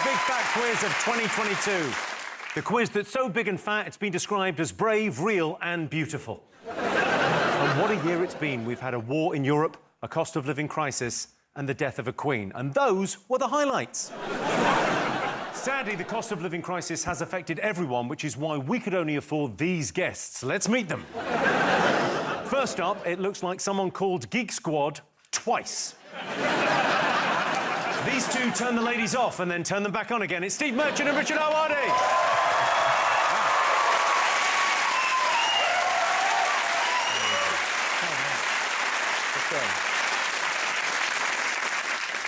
Big Fat Quiz of 2022. The quiz that's so big and fat, it's been described as brave, real and beautiful. And what a year it's been. We've had a war in Europe, a cost of living crisis and the death of a queen. And those were the highlights. Sadly, the cost of living crisis has affected everyone, which is why we could only afford these guests. Let's meet them. First up, it looks like someone called Geek Squad twice. These two turn the ladies off and then turn them back on again. It's Steve Merchant and Richard Ayoade.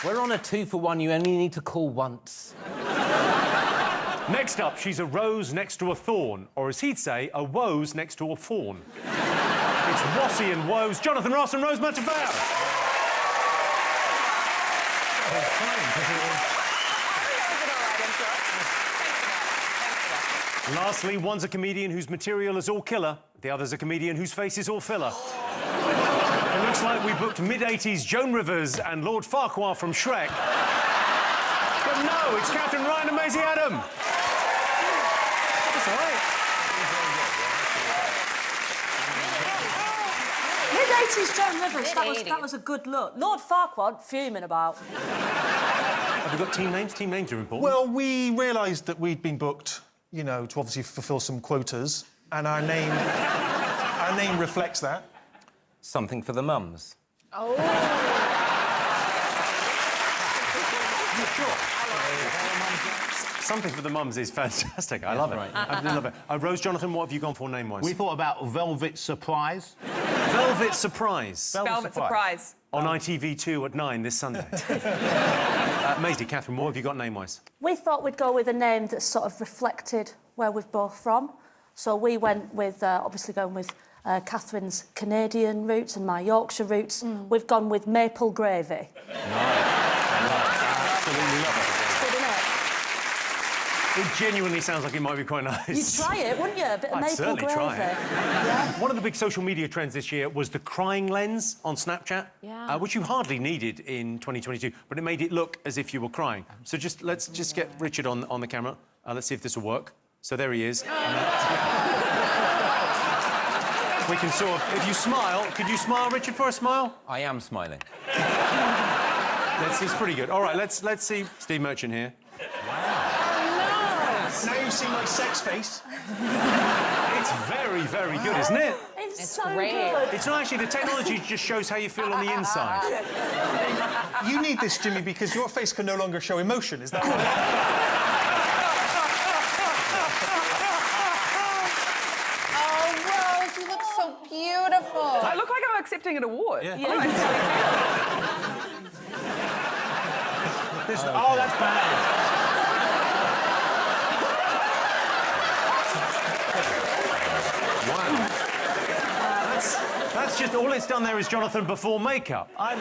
We're on a 2-for-1. You only need to call once. Next up, she's a rose next to a thorn, or as he'd say, a woes next to a fawn. It's Wossy and Woes, Jonathan Ross and Rose Matafao. Lastly, one's a comedian whose material is all killer, the other's a comedian whose face is all filler. It looks like we booked mid-80s Joan Rivers and Lord Farquhar from Shrek. But no, it's Catherine Ryan and Maisie Adam. That's all right. Mid-80s Joan Rivers, that was a good look. Lord Farquhar, fuming about. Have we got team names? Team names are important. Well, we realised that we'd been booked, you know, to obviously fulfil some quotas, and our name reflects that. Something for the mums. Oh. Sure. Something for the mums is fantastic. I love it. Right. I love it. Rose, Jonathan, what have you gone for name-wise? We thought about Velvet Surprise. Velvet Surprise. Velvet Surprise. On ITV2 at 9 this Sunday. Maisie, Catherine, what have you got name-wise? We thought we'd go with a name that sort of reflected where we're both from. So we went with, obviously going with Catherine's Canadian roots and my Yorkshire roots. We've gone with Maple Gravy. Absolutely love it. Good, isn't it? It genuinely sounds like it might be quite nice. You'd try it, wouldn't you? A bit of I'd maple certainly gravy. try it. Yeah. One of the big social media trends this year was the crying lens on Snapchat, which you hardly needed in 2022, but it made it look as if you were crying. So let's just get Richard on the camera. Let's see if this will work. So there he is. We can sort of... If you smile... Could you smile, Richard, for a smile? I am smiling. It's pretty good. All right, let's see Steve Merchant here. Now you see my sex face. It's very, very good, isn't it? It's so great. good. It's not actually... The technology just shows how you feel on the inside. You need this, Jimmy, because your face can no longer show emotion. Is that right? Beautiful. I look like I'm accepting an award. Yeah. Oh, Oh, that's bad. Wow. That's just... All it's done there is Jonathan before makeup. OK,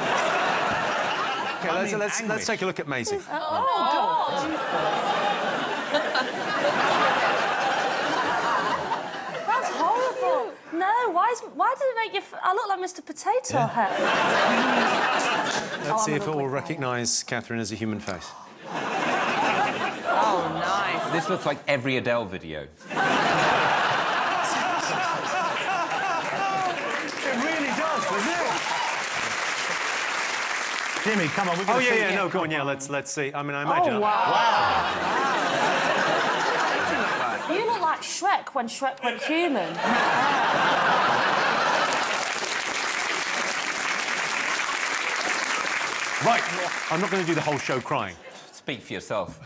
let's take a look at Maisie. Oh, God. That's horrible. No, why did it make you... I look like Mr. Potato Head. Let's see if it will recognise Catherine as a human face. Oh, nice. This looks like every Adele video. It really does, doesn't it? Jimmy, come on, we're Oh, going to see yeah, it. no, go on, yeah, let's see. I mean, I imagine... Oh, wow. You look like Shrek when Shrek went human. Right, I'm not going to do the whole show crying. Speak for yourself.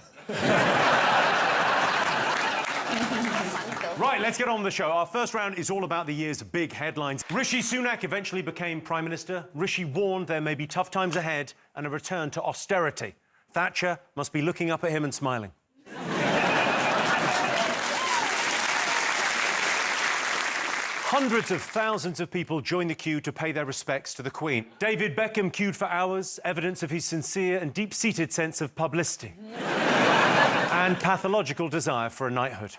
Right, let's get on with the show. Our first round is all about the year's big headlines. Rishi Sunak eventually became Prime Minister. Rishi warned there may be tough times ahead and a return to austerity. Thatcher must be looking up at him and smiling. Hundreds of thousands of people joined the queue to pay their respects to the Queen. David Beckham queued for hours, evidence of his sincere and deep-seated sense of publicity and pathological desire for a knighthood.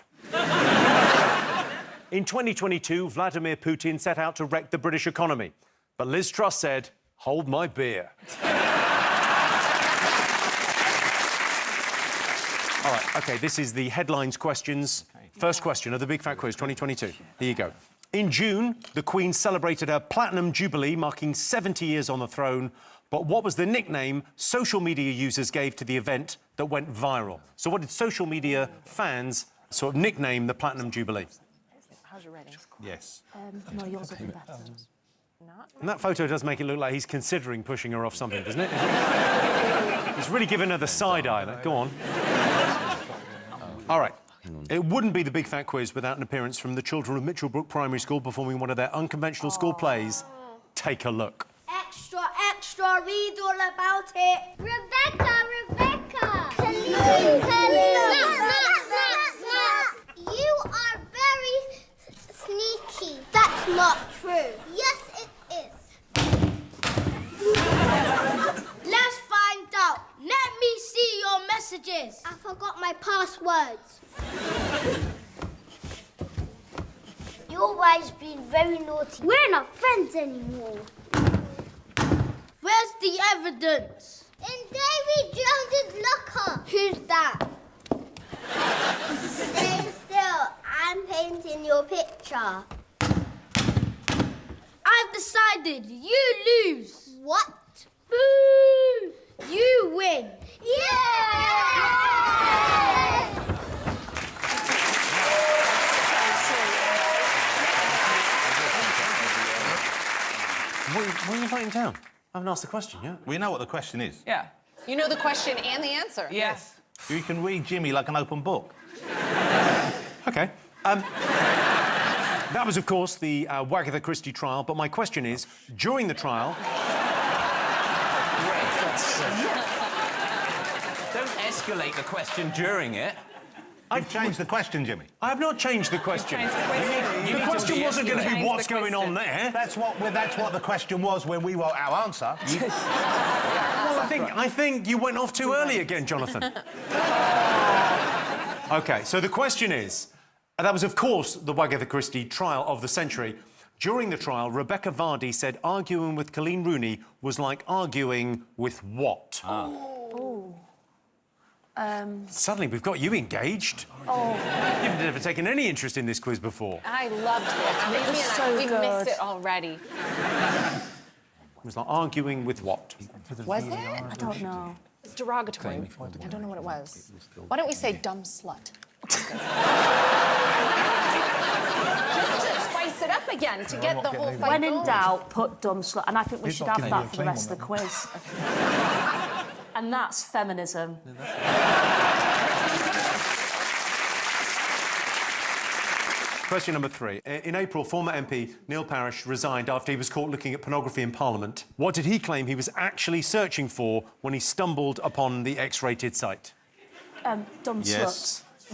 In 2022, Vladimir Putin set out to wreck the British economy, but Liz Truss said, "Hold my beer." All right, OK, this is the headlines questions. First question of the Big Fat Quiz 2022. Here you go. In June, the Queen celebrated her Platinum Jubilee, marking 70 years on the throne. But what was the nickname social media users gave to the event that went viral? So what did social media fans sort of nickname the Platinum Jubilee? How's your rating? Yes. No, yours will be better. And that photo does make it look like he's considering pushing her off something, doesn't it? He's really giving her the side eye. Go on. All right. It wouldn't be the Big Fat Quiz without an appearance from the children of Mitchellbrook Primary School performing one of their unconventional school plays. Take a look. Extra, extra, read all about it. Rebecca, Rebecca. You are very sneaky. That's not true. Yes, it is. Let's find out. Let me see your messages. I forgot my passwords. You've always been very naughty. We're not friends anymore. Where's the evidence? In Davy Jones's locker. Who's that? Stay still. I'm painting your picture. I've decided you lose. What? Boo! You win. Yeah! What are you writing down? I haven't asked the question yet. We know what the question is. Yeah. You know the question and the answer. Yes. You can read Jimmy like an open book. OK. That was, of course, the Wagatha Christie trial. But my question is, during the trial... Don't escalate the question during it. I've changed the question, Jimmy. I have not changed the question. Changed the question. The question wasn't going to be Change what's the going on question. there. That's what the question was when we wrote our answer. Well, I think you went off too early again, Jonathan. OK, so the question is, that was, of course, the Wagatha Christie trial of the century. During the trial, Rebecca Vardy said arguing with Colleen Rooney was like arguing with what? Suddenly, we've got you engaged. Oh, You've never taken any interest in this quiz before. I loved this. Maybe and so we good. missed it already. It was like arguing with what? Was it? I don't know. It's derogatory. I don't know what it was. Why don't we say dumb slut? Just to spice it up again to get the whole fight When in going. doubt, put dumb slut. And I think we He's should not have giving you that a for the claim rest on of the quiz. And that's feminism. Question number 3. In April, former MP Neil Parish resigned after he was caught looking at pornography in Parliament. What did he claim he was actually searching for when he stumbled upon the X-rated site? Dumb Yes. sluts.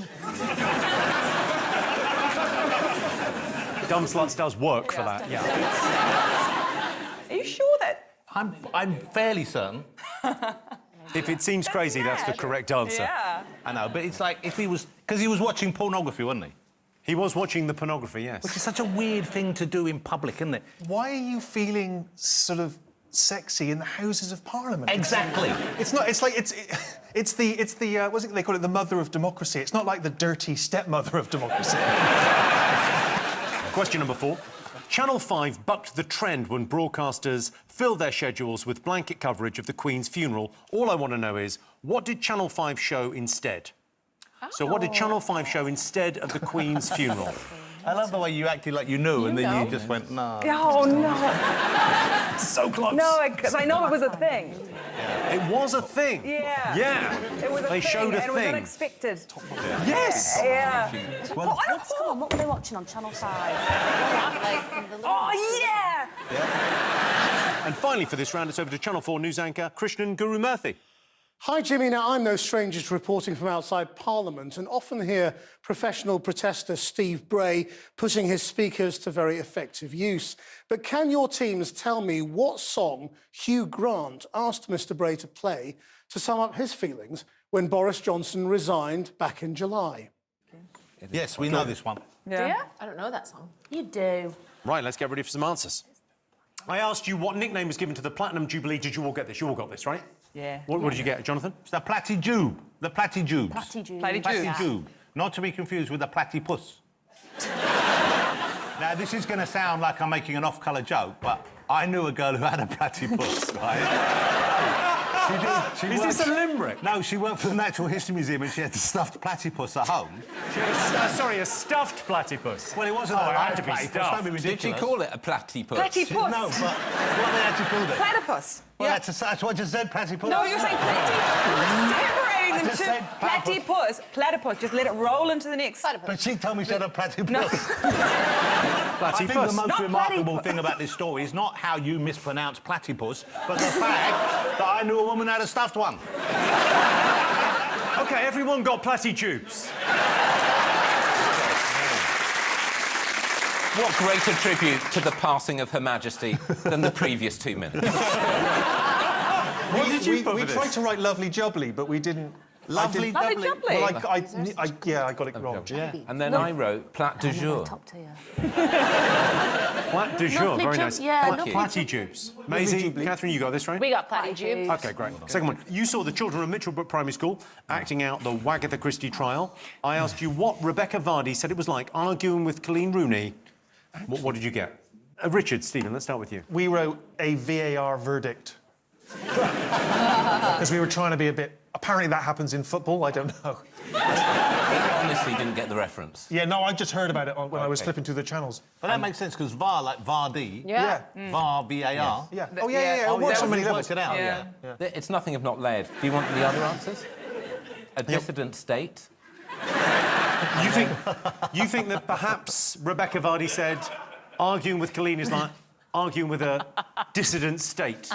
Dumb Sluts does work for that, yeah. Are you sure that? I'm fairly certain. If it seems crazy, that's the correct answer. Yeah. I know, but it's like if he was... Because he was watching pornography, wasn't he? He was watching the pornography, yes. Which is such a weird thing to do in public, isn't it? Why are you feeling sort of sexy in the Houses of Parliament? Exactly. It's not. It's like it's the what's it they call it? The mother of democracy. It's not like the dirty stepmother of democracy. Question number 4. Channel 5 bucked the trend when broadcasters filled their schedules with blanket coverage of the Queen's funeral. All I want to know is, what did Channel 5 show instead? So what did Channel 5 show instead of the Queen's funeral? I love the way you acted like you knew, and then know. you just went, no. Oh, no. So close. No, because I know it was a thing. It was a thing. Yeah. Yeah. It was a They thing, showed a and it was thing. unexpected. Yes. Yeah. Come on, what were they watching on Channel 5? Oh, yeah! And finally, for this round, it's over to Channel 4 news anchor Krishnan Gurumurthy. Hi, Jimmy. Now, I'm no stranger to reporting from outside Parliament and often hear professional protester Steve Bray putting his speakers to very effective use. But can your teams tell me what song Hugh Grant asked Mr Bray to play to sum up his feelings when Boris Johnson resigned back in July? Yes, we know this one. Yeah. I don't know that song. You do. Right, let's get ready for some answers. I asked you what nickname was given to the Platinum Jubilee. Did you all get this? You all got this, right? Yeah. What did you get, Jonathan? It's the platyjube. The platyjubes. Platyjubes. Platyjube. Not to be confused with the platypus. Now, this is going to sound like I'm making an off-colour joke, but I knew a girl who had a platypus, right? She Is this a limerick? No, she worked for the Natural History Museum and she had a stuffed platypus at home. Sorry, a stuffed platypus. Well, it wasn't Oh, a it had to be platypus, stuffed. don't be Did she ridiculous. call it a platypus? Platypus. No, but what they actually called it? Platypus. Well, that's what I just said, platypus. No, you're saying platypus. Separating I them just two. said Platypus. Platypus. Just let it roll into the next. But she told me she had a platypus. No. I think the Platypus. most Not remarkable platypus. thing about this story is not how you mispronounce platypus, but the fact that I knew a woman who had a stuffed one. OK, everyone got platytubes. What greater tribute to the passing of Her Majesty than the previous 2 minutes? What did you we put for tried this? to write lovely jubbly, but we didn't. Lovely, Lovely doubly. jubbly. Well, I got it wrong. Yeah. And then I wrote plat du jour. Top tier. Plat du jour, Lovely very ju- nice. yeah, Plat- lovely platytubes. Maisie, Catherine, you got this, right? We got platyjubes. OK, great. Second one. You saw the children of Mitchellbrook Primary School acting out the Wagatha Christie trial. I asked you what Rebecca Vardy said it was like arguing with Colleen Rooney. What did you get? Richard, Stephen, let's start with you. We wrote a VAR verdict. Because we were trying to be a bit... Apparently that happens in football, I don't know. I honestly didn't get the reference. Yeah, no, I just heard about it when I was flipping through the channels. But that makes sense, because VAR, like Vardy, Yeah. VAR, VAR. Yeah. Oh, yeah. It works on many levels. Worked it out, Yeah. It's nothing if not layered. Do you want the other answers? A dissident state? You think that perhaps Rebecca Vardy said arguing with Colleen is like arguing with a dissident state?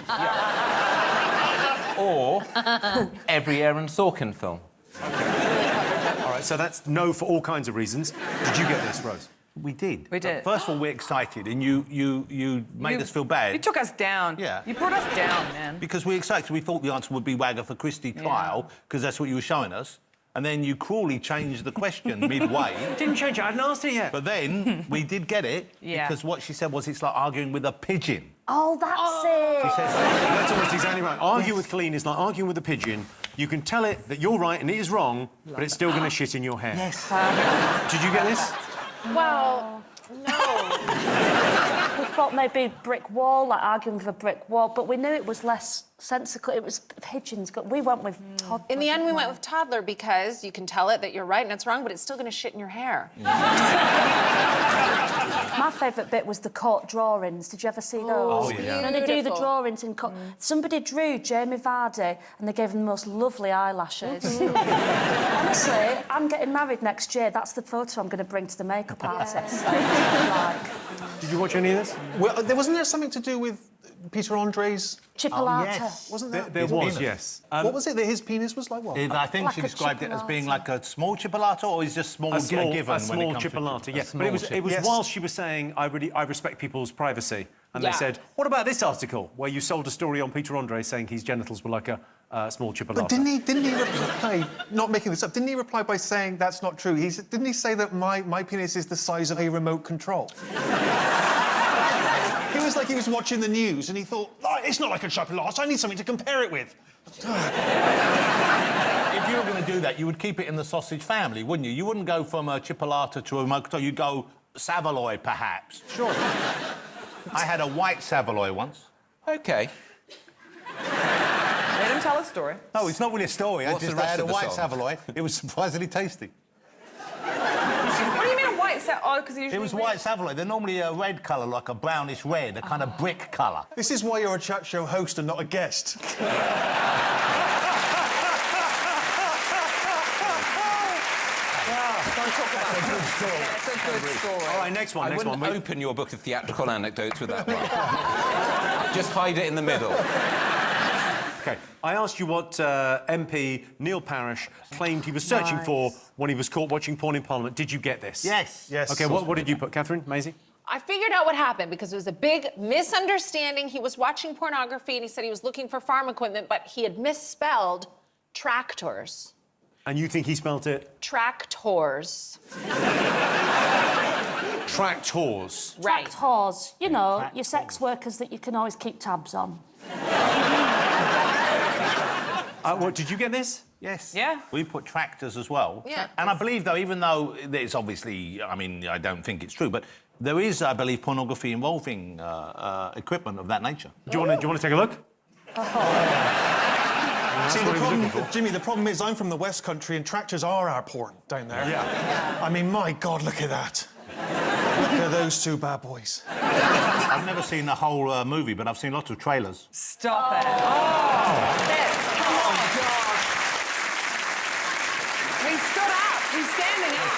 Or every Aaron Sorkin film? All right, so that's no for all kinds of reasons. Did you get this, Rose? We did. We did. First of all, we're excited, and you made us feel bad. You took us down. Yeah. You brought us down, man. Because we're excited. We thought the answer would be Wagatha Christie trial, because that's what you were showing us. And then you cruelly changed the question midway. Didn't change it. I hadn't asked it yet. But then we did get it, Yeah. because what she said was it's like arguing with a pigeon. Oh, that's it. That's almost exactly right. Arguing with Colleen is like arguing with a pigeon. You can tell it that you're right and it is wrong, but it's still going to shit in your hair. Yes. Did you get this? Well, no. We thought maybe brick wall, like arguing with a brick wall, but we knew it was less sensical. It was pigeons. We went with toddler. In the end, we went with toddler because you can tell it that you're right and it's wrong, but it's still going to shit in your hair. My favourite bit was the court drawings. Did you ever see those? Oh, yeah. And they do the Beautiful. drawings in court. Somebody drew Jamie Vardy and they gave him the most lovely eyelashes. Honestly, I'm getting married next year. That's the photo I'm going to bring to the makeup artist. Like, Did you watch any of this? Well, wasn't there something to do with Peter Andre's... chipolata. yes. Wasn't that... There his was, penis? yes. What was it that his penis was like? What? I think Like she a described it as being chipolata. like a small chipolata, or is just small, A small, given a when small it comes chipolata, to... yeah. small But it was chip. Yes. whilst she was saying, I respect people's privacy. And Yeah. they said, what about this article where you sold a story on Peter Andre saying his genitals were like a small chipolata? But didn't he reply, not making this up, didn't he reply by saying that's not true? Didn't he say that my penis is the size of a remote control? He was like he was watching the news and he thought, oh, it's not like a chipolata, I need something to compare it with. If you were going to do that, you would keep it in the sausage family, wouldn't you? You wouldn't go from a chipolata to a remote control. You'd go Savoy, perhaps. Sure. I had a white Savoy once. OK. Let him tell a story. No, it's not really a story. What's the I rest had a of the white song? Savoy. It was surprisingly tasty. What do you mean a white set? Oh, because usually It was white Savoy. They're normally a red colour, like a brownish red, a kind of brick colour. This is why you're a chat show host and not a guest. It's a good story. All right, next one, I next wouldn't one. open your book of theatrical anecdotes with that one. Just hide it in the middle. OK, I asked you what MP Neil Parish claimed he was searching for when he was caught watching porn in Parliament. Did you get this? Yes. Yes. OK, what did you put, Catherine, Maisie? I figured out what happened because it was a big misunderstanding. He was watching pornography and he said he was looking for farm equipment, but he had misspelled tractors. And you think he spelt it? Tractors. Tractors. Right. Whores, you know, your sex workers that you can always keep tabs on. What, did you get this? Yes. Yeah. We put tractors as well. Yeah. And I believe, though, even though it's obviously, I mean, I don't think it's true, but there is, I believe, pornography involving equipment of that nature. Do you want to take a look? See, the problem, Jimmy, the problem is I'm from the West Country and tractors are our porn down there. Yeah. I mean, my God, look at that. Look at those two bad boys. I've never seen the whole movie, but I've seen lots of trailers. Stop it. He stood up. He's standing up.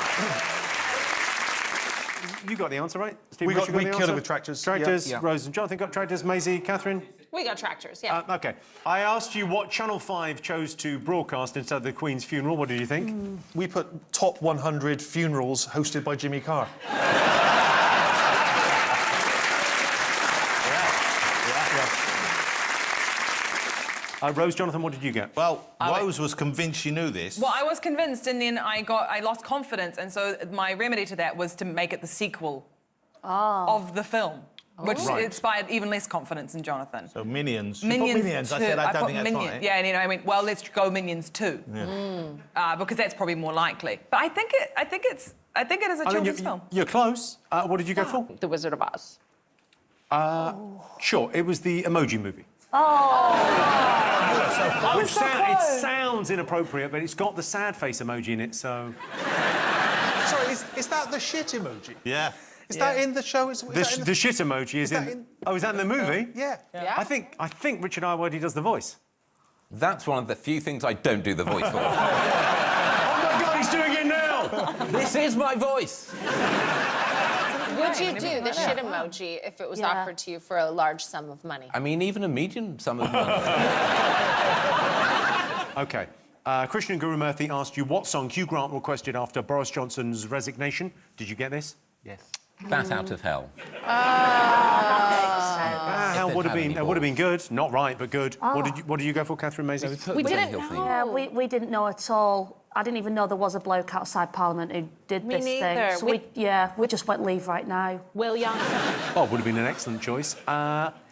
You got the answer, right? Steve, We Richard killed the it answer? with tractors. Tractors. Yeah. Rose and Jonathan got tractors. Maisie, Catherine? We got tractors, yeah. OK. I asked you what Channel 5 chose to broadcast instead of the Queen's funeral. What did you think? We put top 100 funerals hosted by Jimmy Carr. Rose, Jonathan, what did you get? Well, Rose was convinced she knew this. Well, I was convinced, and then I lost confidence, and so my remedy to that was to make it the sequel of the film, which Right. inspired even less confidence in Jonathan. So Minions. You Minions. put Minions. I 2. said I don't put think that's Minions. right. Yeah, and I went, well, let's go Minions 2. Because that's probably more likely. But I think it is a children's film. You're close. What did you go for? The Wizard of Oz. Sure, it was the Emoji Movie. Which it sounds inappropriate, but it's got the sad face emoji in it, so... Sorry, is that the shit emoji? Yeah. Is that in the show? Is that in The shit emoji is that in... in- Oh, is that in the movie? Yeah. Yeah? I think Richard Ayoade does the voice. That's one of the few things I don't do the voice for. Oh, my God, he's doing it now! This is my voice. Would you do the shit emoji if it was Yeah. offered to you for a large sum of money? I mean, even a medium sum of money. OK. Christian Gurumurthy asked you what song Hugh Grant requested after Boris Johnson's resignation. Did you get this? Yes. Bat Out of Hell. Hell it would have had been any good. Not right, but good. What did you go for, Catherine Maisie? We didn't know. Yeah, we didn't know at all. I didn't even know there was a bloke outside Parliament who did Me this neither. thing. So we just went leave right now. Will Young. Oh, would have been an excellent choice.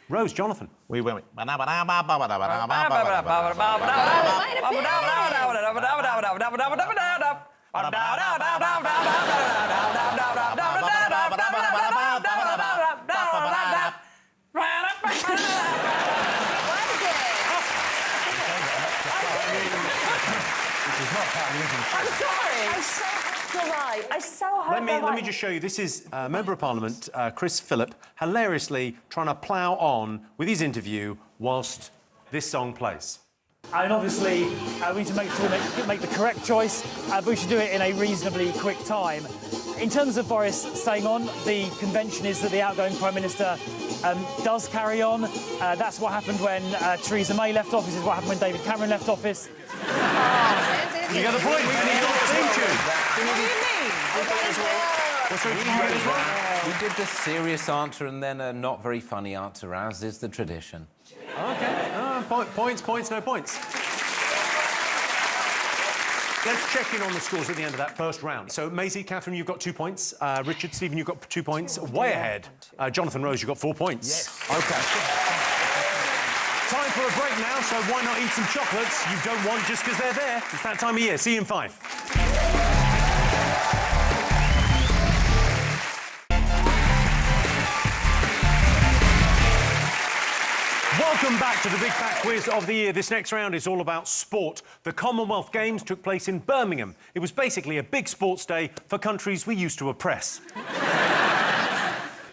Rose, Jonathan. We went. I'm sorry. I so have to lie. I so hope Let me just show you. This is Member of Parliament Chris Phillip hilariously trying to plough on with his interview whilst this song plays. And obviously, we need to make sure we make the correct choice, but we should do it in a reasonably quick time. In terms of Boris staying on, the convention is that the outgoing Prime Minister does carry on. That's what happened when Theresa May left office, is what happened when David Cameron left office. You got the point. And he's got the theme tune. We did the serious answer and then a not very funny answer, as is the tradition. OK. Points, no points. Let's check in on the scores at the end of that first round. So, Maisie, Catherine, you've got 2 points. Richard, Stephen, you've got 2 points. Way ahead. Jonathan, Rose, you've got 4 points. Yes. OK. Time for a break now, so why not eat some chocolates you don't want just because they're there? It's that time of year. See you in 5. Welcome back to the Big Fat Quiz of the year. This next round is all about sport. The Commonwealth Games took place in Birmingham. It was basically a big sports day for countries we used to oppress.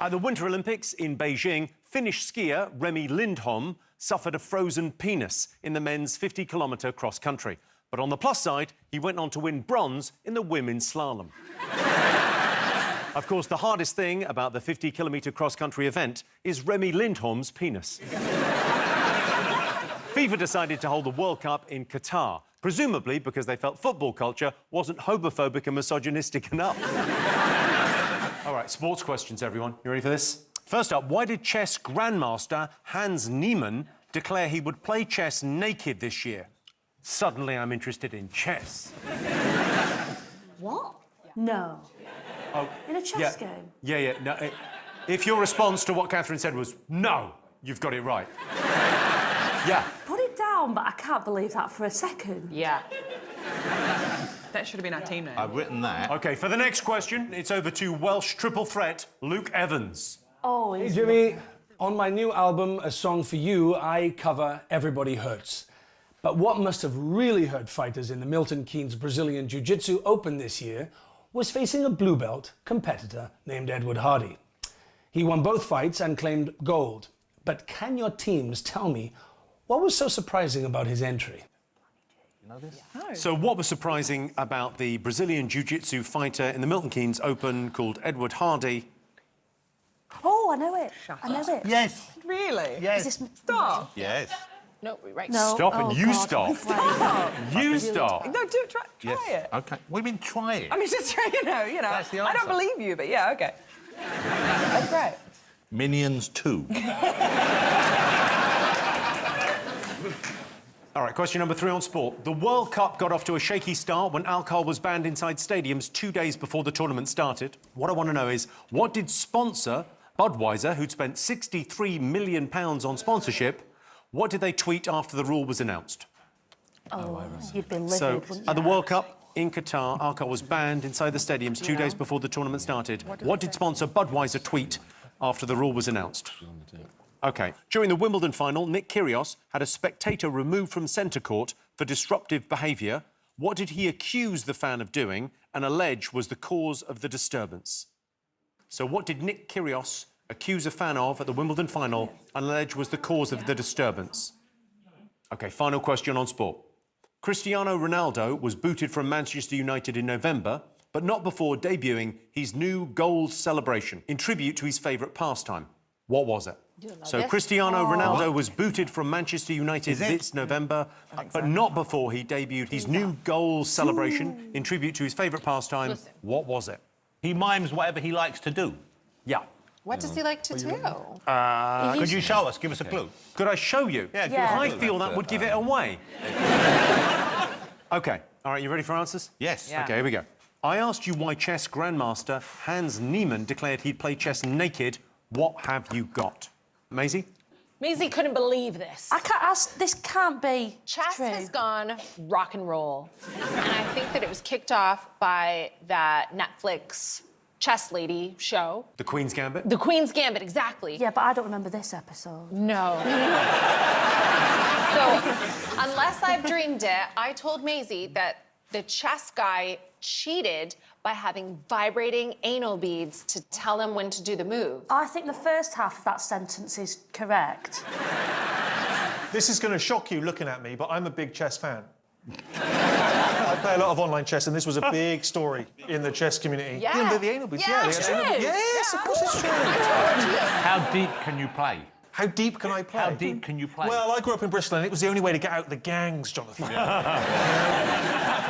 At the Winter Olympics in Beijing, Finnish skier Remi Lindholm suffered a frozen penis in the men's 50-kilometre cross-country. But on the plus side, he went on to win bronze in the women's slalom. Of course, the hardest thing about the 50-kilometre cross-country event is Remi Lindholm's penis. FIFA decided to hold the World Cup in Qatar, presumably because they felt football culture wasn't homophobic and misogynistic enough. All right, sports questions, everyone. You ready for this? First up, why did chess grandmaster Hans Niemann declare he would play chess naked this year? Suddenly, I'm interested in chess. What? No. Oh, In a chess game? Yeah. No, if your response to what Catherine said was no, you've got it right. Yeah. Put it down. down, but I can't believe that for a second. Yeah. That should have been our team name. I've written that. OK, for the next question, it's over to Welsh triple threat Luke Evans. Oh, Hey, Jimmy. On my new album, A Song for You, I cover Everybody Hurts. But what must have really hurt fighters in the Milton Keynes Brazilian Jiu-Jitsu Open this year was facing a blue belt competitor named Edward Hardy. He won both fights and claimed gold. But can your teams tell me what was so surprising about his entry? You know this? No. So what was surprising about the Brazilian Jiu-Jitsu fighter in the Milton Keynes Open called Edward Hardy? Oh, I know it. I know it. Yes. Really? Yes. Is this... Stop. Yes. No, right. No. Stop and Oh, you God. stop. Stop. You stop. No, do it. Try Yes. it. OK. What do you mean, try it? I mean, just try, you know. That's the I don't answer. believe you, but yeah, okay. That's great. Minions 2. All right, question number 3 on sport. The World Cup got off to a shaky start when alcohol was banned inside stadiums 2 days before the tournament started. What I want to know is, what did sponsor Budweiser, who'd spent £63 million on sponsorship, what did they tweet after the rule was announced? Oh, you'd be livid, So, wouldn't at the you? World Cup in Qatar, alcohol was banned inside the stadiums 2 days before the tournament started. What did sponsor Budweiser tweet after the rule was announced? OK. During the Wimbledon final, Nick Kyrgios had a spectator removed from centre court for disruptive behaviour. What did he accuse the fan of doing and allege was the cause of the disturbance? So what did Nick Kyrgios accuse a fan of at the Wimbledon final and allege was the cause of the disturbance? OK, final question on sport. Cristiano Ronaldo was booted from Manchester United in November, but not before debuting his new goal celebration in tribute to his favourite pastime. What was it? So Cristiano Ronaldo was booted from Manchester United this November, but not before he debuted his new goal celebration in tribute to his favourite pastime. What was it? He mimes whatever he likes to do. Yeah. What does he like to do? Could you show us? Give us a clue. Could I show you? Yeah, Yeah. I feel that would give it away. OK. All right, you ready for answers? Yes. Yeah. OK, here we go. I asked you why chess grandmaster Hans Niemann declared he'd play chess naked. What have you got? Maisie? Maisie couldn't believe this. I can't ask... This can't be Chess true. has gone rock and roll. And I think that it was kicked off by that Netflix chess lady show. The Queen's Gambit? The Queen's Gambit, exactly. Yeah, but I don't remember this episode. No. So, unless I've dreamed it, I told Maisie that the chess guy cheated by having vibrating anal beads to tell him when to do the move. I think the first half of that sentence is correct. This is going to shock you looking at me, but I'm a big chess fan. I play a lot of online chess, and this was a big story in the chess community. Yeah. The anal beads, Yeah, they it had is. anal beads. Yes, of course it's true. How deep can you play? How deep can I play? How deep can you play? Well, I grew up in Bristol, and it was the only way to get out the gangs, Jonathan.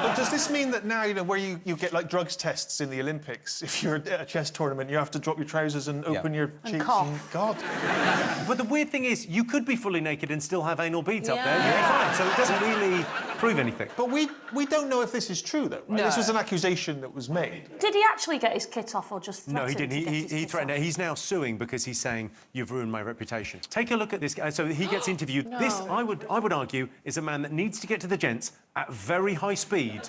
But does this mean that now, you know, where you get, like, drugs tests in the Olympics, if you're at a chess tournament, you have to drop your trousers and open your cheeks cough. and... God. But the weird thing is, you could be fully naked and still have anal beads up there. Yeah. You'd be fine. So it doesn't really prove anything. But we don't know if this is true, though, right? No. This was an accusation that was made. Did he actually get his kit off or just No, he threatened didn't. to get his He kit threatened off? it. He's now suing because he's saying, you've ruined my reputation. Take a look at this guy. So he gets interviewed. This, I would argue, is a man that needs to get to the gents at very high speed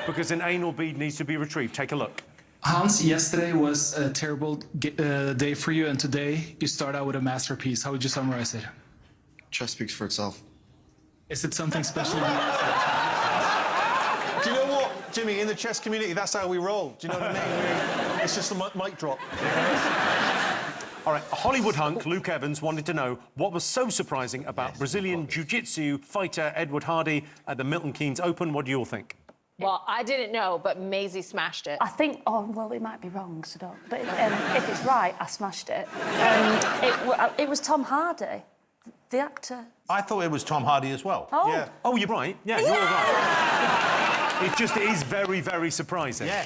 because an anal bead needs to be retrieved. Take a look. Hans, yesterday was a terrible day for you, and today you start out with a masterpiece. How would you summarize it? Chess speaks for itself. Is it something special? Do you know what, Jimmy? In the chess community, that's how we roll. Do you know what I mean? It's just a mic drop. All right, Hollywood hunk Luke Evans wanted to know what was so surprising about Brazilian Jiu-Jitsu fighter Edward Hardy at the Milton Keynes Open. What do you all think? Well, I didn't know, but Maisie smashed it. I think, oh, well, it might be wrong, so don't. But if it's right, I smashed it. It was Tom Hardy, the actor. I thought it was Tom Hardy as well. Oh, Yeah. Oh, you're right. Yeah, you're right. It is very, very surprising. Yeah.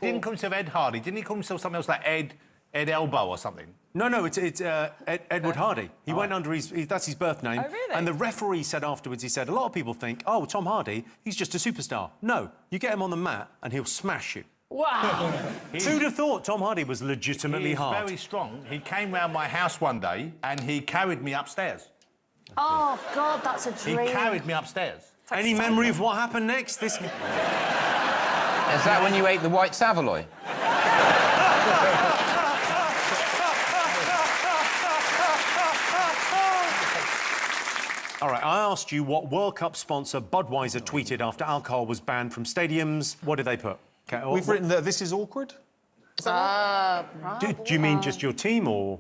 Didn't call himself Ed Hardy. Didn't he call himself something else like Ed Elbow or something? No, it's Edward Hardy. He went under that's his birth name. Oh, really? And the referee said afterwards, he said, a lot of people think, oh, Tom Hardy, he's just a superstar. No, you get him on the mat and he'll smash you. Wow. Who'd have thought Tom Hardy was legitimately He's hard? very strong. He came round my house one day and he carried me upstairs. Oh, God, that's a He dream. carried me upstairs. Any memory of what happened next? This. Is that when you ate the white Savoy? All right, I asked you what World Cup sponsor Budweiser tweeted after alcohol was banned from stadiums. What did they put? Okay, We've written that this is awkward. Is that Do you mean just your team or...?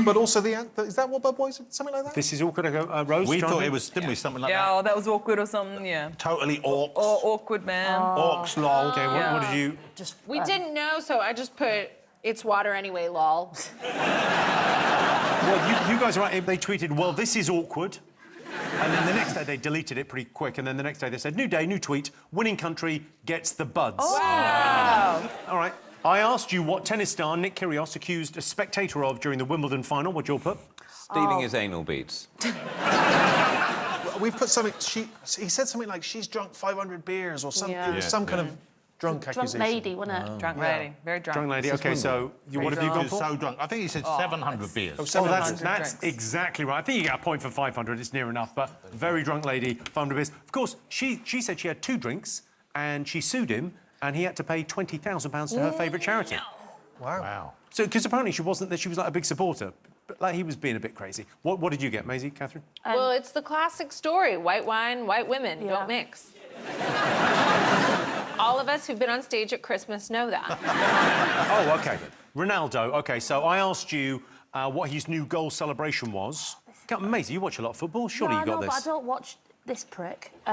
But also is that what Budweiser? Something like that? This is awkward. I go, Rose. We thought Jonathan? it was, didn't we? Something like Yeah, oh, that was awkward or something, yeah. that. Totally orcs. Or awkward, man. Orcs, lol. Okay, what did you... We didn't know, so I just put, it's water anyway, lol. Well, you guys are right. They tweeted, well, this is awkward. And then the next day they deleted it pretty quick. And then the next day they said, new day, new tweet, winning country gets the buds. Oh. Wow. All right. I asked you what tennis star Nick Kyrgios accused a spectator of during the Wimbledon final. What'd you all put? Stealing his anal beads. We've put something. He said something like she's drunk 500 beers or something. Yeah. It was some kind of drunk Drunk accusation. lady, wasn't it? Drunk lady, very drunk. Drunk lady. OK, so what have you He gone was for? so drunk. I think he said 700 beers. Oh, Oh, that's 700 that's drinks. exactly right. I think you get a point for 500. It's near enough, but very drunk lady, 500 beers. Of course, she said she had 2 drinks, and she sued him, and he had to pay £20,000 to her favourite charity. Wow. So, because apparently she wasn't that she was like a big supporter, but like he was being a bit crazy. What did you get, Maisie, Catherine? Well, it's the classic story. White wine, white women, Yeah. don't mix. All of us who've been on stage at Christmas know that. Oh, OK. Ronaldo. OK, so I asked you what his new goal celebration was. Maisie, you watch a lot of football. Surely No, you got I know, this. but I don't watch this prick. She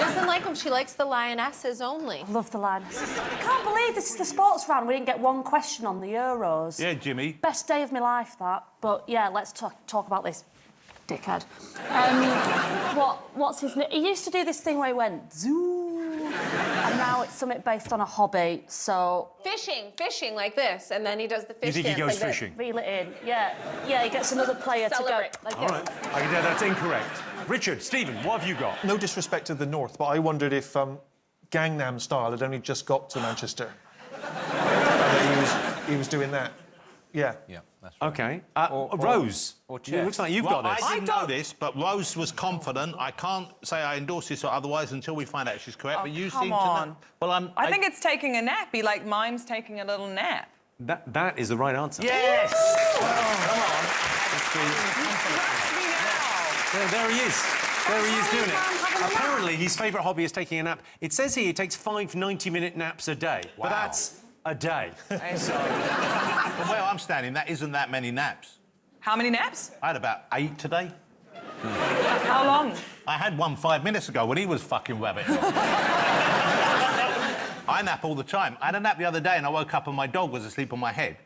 doesn't like them. She likes the lionesses only. Love the Lionesses. I can't believe this is the sports round. We didn't get one question on the Euros. Yeah, Jimmy. Best day of my life, that. But yeah, let's talk about this dickhead. What's his name? He used to do this thing where he went zoo, and now it's something based on a hobby. So Fishing like this, and then he does the fish You think he dance goes like this. fishing? reel it in. Yeah, he gets another player Celebrate. to go. Like All right. Yeah, that's incorrect. Richard, Stephen, what have you got? No disrespect to the North, but I wondered if Gangnam Style had only just got to Manchester. And he was doing that. Yeah. Yeah, that's right. OK. Rose, or it looks like you've Well, got this. I didn't know this, but Rose was confident. I can't say I endorse this or otherwise until we find out she's correct. But you come seem on. to know. Well, I think it's taking a nap. He like mime's taking a little nap. That is the right answer. Yes! There he is. There he is doing it. Apparently, his favourite hobby is taking a nap. It says here he takes 5 90-minute naps a day. But Wow. that's a day. From where I'm standing, that isn't that many naps. How many naps? I had about 8 today. How long? I had one 5 minutes ago when he was fucking rabbiting. I nap all the time. I had a nap the other day and I woke up and my dog was asleep on my head.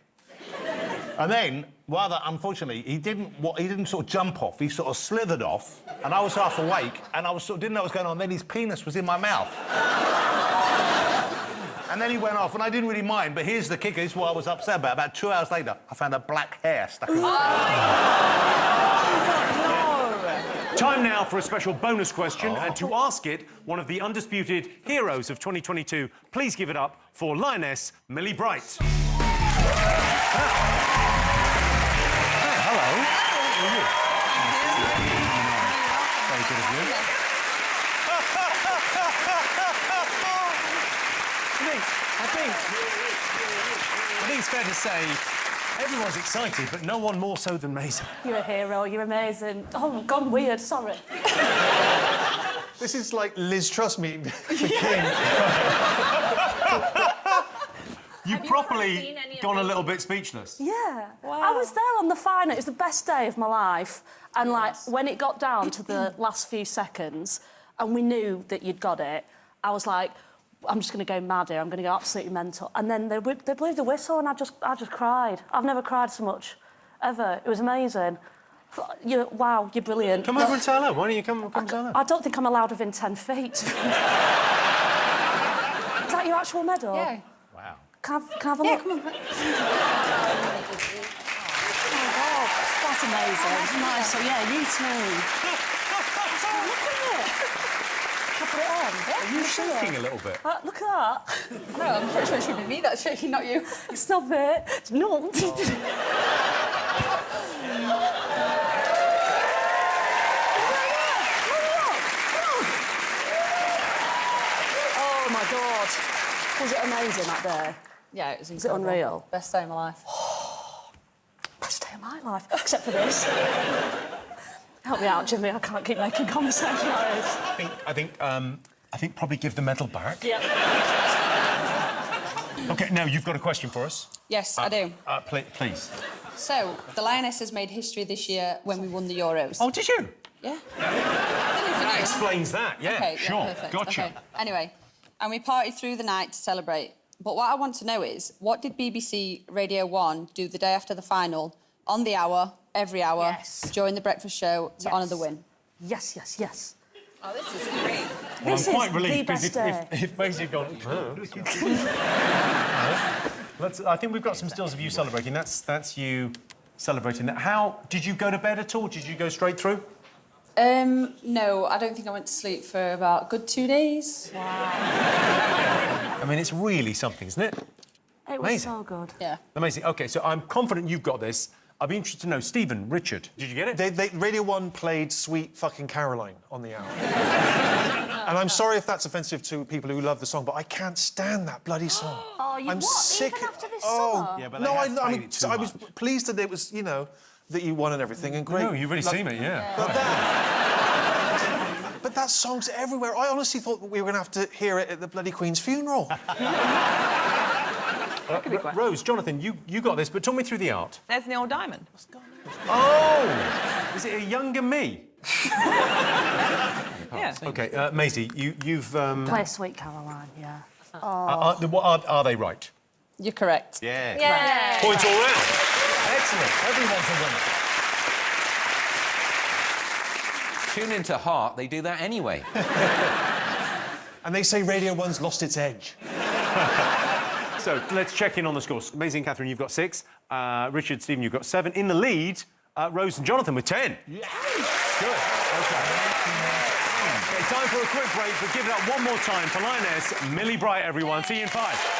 And then, rather unfortunately, he didn't sort of jump off. He sort of slithered off, and I was half awake, and I didn't know what was going on. Then his penis was in my mouth. And then he went off, and I didn't really mind. But here's the kicker. This is what I was upset about. About 2 hours later, I found a black hair stuck in my Time now for a special bonus question, and to ask it, one of the undisputed heroes of 2022, please give it up for Lioness Millie Bright. Hello. How are you? Very good of you. I think it's fair to say everyone's excited, but no one more so than Maisie. You're a hero. You're amazing. Oh, gone weird. Sorry. This is like Liz Truss meeting the King. You've properly gone a little bit speechless. Yeah. Wow. I was there on the final. It was the best day of my life. And, like, when it got down to the last few seconds and we knew that you'd got it, I was like, I'm just going to go mad here. I'm going to go absolutely mental. And then they blew the whistle and I just cried. I've never cried so much, ever. It was amazing. Wow, you're brilliant. Come over and say hello. Why don't you come say hello? I don't think I'm allowed within 10 feet. Is that your actual medal? Yeah. Wow. Can I have a look? Come on. Oh, God. That's amazing. That's nice. So, yeah, you too. Look at it. Can I put it on? Are you shaking a little bit? Look at that. No, I'm pretty sure it should be me that's shaking, not you. Stop it. No. Was it amazing that day? Yeah, it was Was it unreal? Best day of my life. Best day of my life, except for this. Help me out, Jimmy. I can't keep making conversation like this. I think probably give the medal back. Yeah. OK, now you've got a question for us. Yes, I do. Please. So, the Lionesses made history this year when we won the Euros. Oh, did you? Yeah. That explains that, yeah. Okay, sure. Yeah, perfect. Gotcha. Okay. Anyway, and we partied through the night to celebrate. But what I want to know is, what did BBC Radio 1 do the day after the final, on the hour, every hour, during the breakfast show, to honour the win? Yes, yes, yes. Oh, this is great. Well, This I'm quite is relieved the because best if Maisie had gone... I think we've got some stills of you celebrating. That's you celebrating that. How... Did you go to bed at all? Did you go straight through? No, I don't think I went to sleep for about a good 2 days. Wow. I mean, it's really something, isn't it? It was Amazing. so good. Yeah. Amazing. OK, so I'm confident you've got this. I'd be interested to know, Stephen, Richard, did you get it? Radio 1 played Sweet Fucking Caroline on the hour. And I'm sorry if that's offensive to people who love the song, but I can't stand that bloody song. Oh, you I'm what? sick. Even after this Oh, summer? Yeah, but no, they I have played mean, it too I was much. pleased that it was, you know, that you won and everything, and great. No, you really seem it, yeah. But that song's everywhere. I honestly thought we were going to have to hear it at the bloody Queen's funeral. Rose, Jonathan, you got this, but talk me through the art. There's Neil Diamond. Oh! Is it a younger me? Yeah. OK, Maisie, you've... Play Sweet Caroline, yeah. Are they right? You're correct. Yeah. Yay. Points all round. Excellent. Everyone's a winner. Tune into Heart, they do that anyway. And they say Radio 1's lost its edge. So, let's check in on the scores. Maisie and Catherine, you've got 6. Richard, Stephen, you've got 7. In the lead, Rose and Jonathan with 10. Yeah. Good. OK, time for a quick break, but give it up one more time for Lioness Millie Bright, everyone. See you in 5.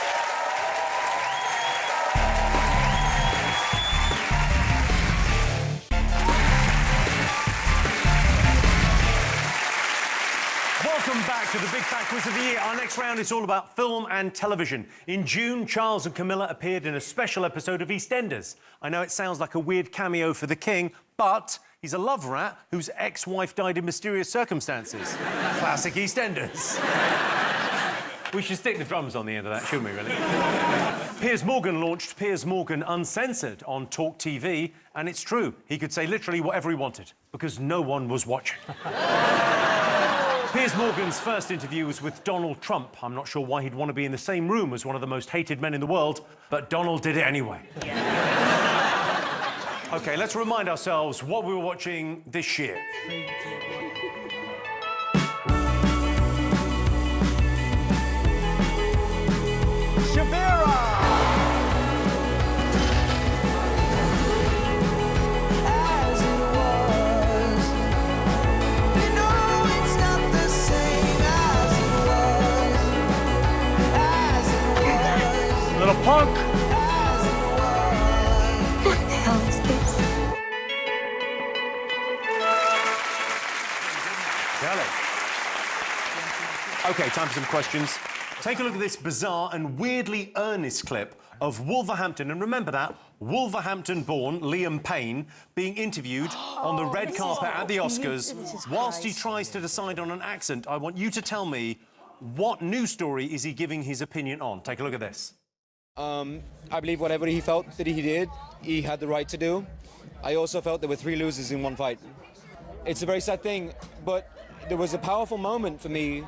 Welcome back to the Big Fat Quiz of the Year. Our next round is all about film and television. In June, Charles and Camilla appeared in a special episode of EastEnders. I know it sounds like a weird cameo for the king, but he's a love rat whose ex-wife died in mysterious circumstances. Classic EastEnders. We should stick the drums on the end of that, shouldn't we, really? Piers Morgan launched Piers Morgan Uncensored on Talk TV, and it's true. He could say literally whatever he wanted, because no one was watching. Piers Morgan's first interview was with Donald Trump. I'm not sure why he'd want to be in the same room as one of the most hated men in the world, but Donald did it anyway. OK, let's remind ourselves what we were watching this year. Shabira! Little punk. What the hell is this? Kelly. OK, time for some questions. Take a look at this bizarre and weirdly earnest clip of Wolverhampton, and remember that, Wolverhampton-born Liam Payne being interviewed on the red carpet at the Oscars. Whilst he tries to decide on an accent, I want you to tell me what news story is he giving his opinion on. Take a look at this. I believe whatever he felt that he did, he had the right to do. I also felt there were 3 losers in one fight. It's a very sad thing, but there was a powerful moment for me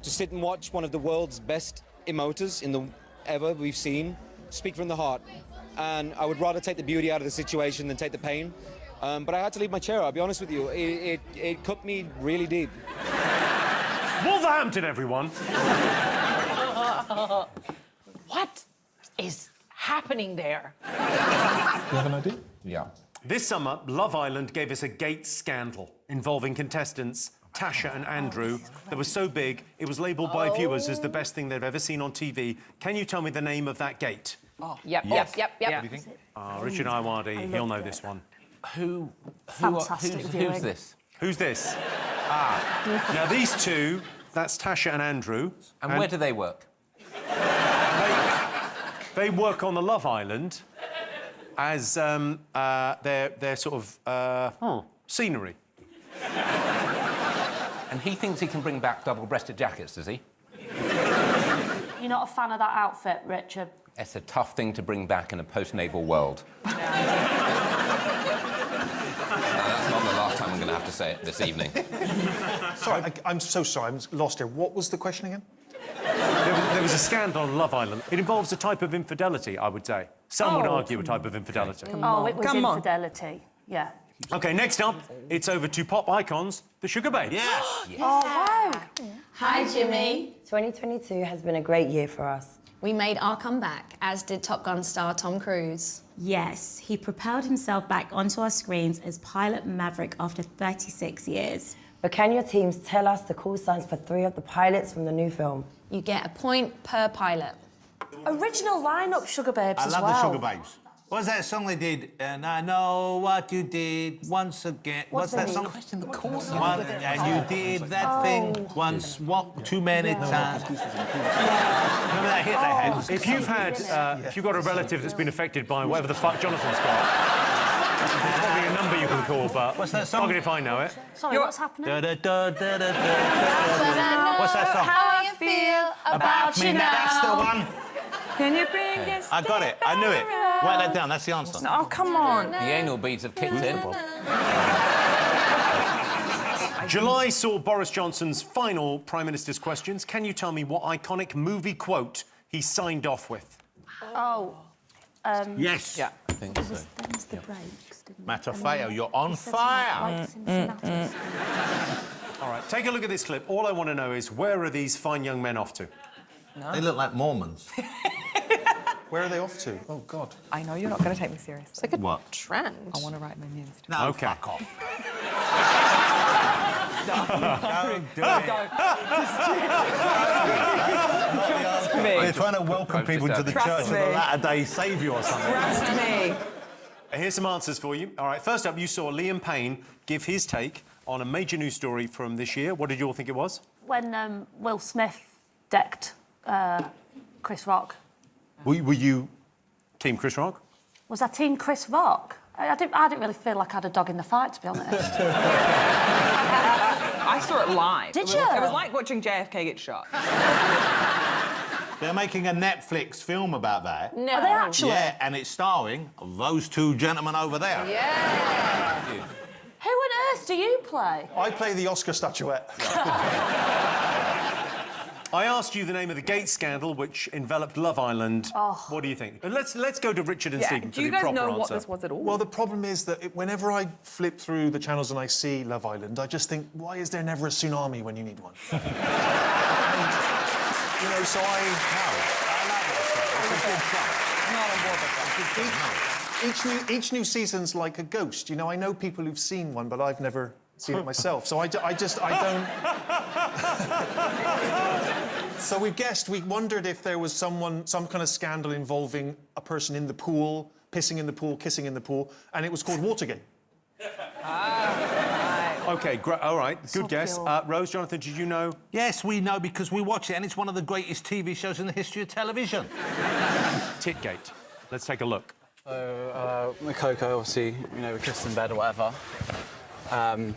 to sit and watch one of the world's best emoters ever we've seen speak from the heart. And I would rather take the beauty out of the situation than take the pain. But I had to leave my chair, I'll be honest with you. It cut me really deep. Wolverhampton, everyone! What is happening there? You have an idea? Yeah. This summer, Love Island gave us a gate scandal involving contestants Tasha and Andrew that was so big it was labelled by viewers as the best thing they've ever seen on TV. Can you tell me the name of that gate? Oh, yep. Richard Iwadi, he'll know this one. Who's this? Who's this? Now, these two, that's Tasha and Andrew. And where do they work? They work on the Love Island as their sort of scenery. And he thinks he can bring back double-breasted jackets, does he? You're not a fan of that outfit, Richard? It's a tough thing to bring back in a post-naval world. That's not the last time I'm going to have to say it this evening. Sorry, I'm so sorry. I'm lost here. What was the question again? There was a scandal on Love Island. It involves a type of infidelity, I would say. Some would argue a type of infidelity. It was infidelity. Yeah. OK, next up, it's over to pop icons, the Sugar Babes. Yeah. Yes. Oh, wow. Hi, Jimmy. 2022 has been a great year for us. We made our comeback, as did Top Gun star Tom Cruise. Yes, he propelled himself back onto our screens as Pilot Maverick after 36 years. But can your teams tell us the call signs for 3 of the pilots from the new film? You get a point per pilot. Original lineup, Sugar Babes, I as love well. the Sugar Babes. What was that song they did? And I know what you did once again. What's that song? Question the call And you did that thing once, too many times. Remember that hit they had? If you've got a relative that's been affected by whatever the fuck Jonathan's got, there's probably a number you can call, but... What's that song? Fuck it if I know it. Sorry, what's happening? What's that song? How I feel about you now. That's the one. Can you bring this? I got it. I knew it. Write that down. That's the answer. Oh, come on. The anal beads have kicked in. July saw Boris Johnson's final Prime Minister's questions. Can you tell me what iconic movie quote he signed off with? Oh. Yes. Yeah, I think so. That was the breaks, didn't Matafeo, you're on fire. All right, take a look at this clip. All I want to know is, where are these fine young men off to? They look like Mormons. Where are they off to? Oh, God. I know you're not going to take me seriously. It's like a What? trend. I want to write my names. No, OK. fuck off. They're trying to welcome people to the church as a latter-day saviour or something. Trust me. Here's some answers for you. All right, first up, you saw Liam Payne give his take on a major news story from this year. What did you all think it was? When Will Smith decked Chris Rock. Were you Team Chris Rock? Was that Team Chris Rock? I didn't really feel like I had a dog in the fight, to be honest. I saw it live. Did you? It was like watching JFK get shot. They're making a Netflix film about that. No. Are they actually? Yeah, and it's starring those two gentlemen over there. Yeah. Who on earth do you play? I play the Oscar statuette. I asked you the name of the Gates scandal, which enveloped Love Island. Oh. What do you think? Let's go to Richard and Stephen for Do you the guys proper know answer. what this was at all? Well, the problem is that whenever I flip through the channels and I see Love Island, I just think, why is there never a tsunami when you need one? And, you know, so each new season's like a ghost. You know, I know people who've seen one, but I've never seen it myself. So I don't... So we wondered if there was some kind of scandal involving a person in the pool, pissing in the pool, kissing in the pool, and it was called Watergate. OK, all right, good guess. Rose, Jonathan, did you know? Yes, we know because we watch it, and it's one of the greatest TV shows in the history of television. Titgate. Let's take a look. So, with Coco, obviously, you know, we kissed in bed or whatever. I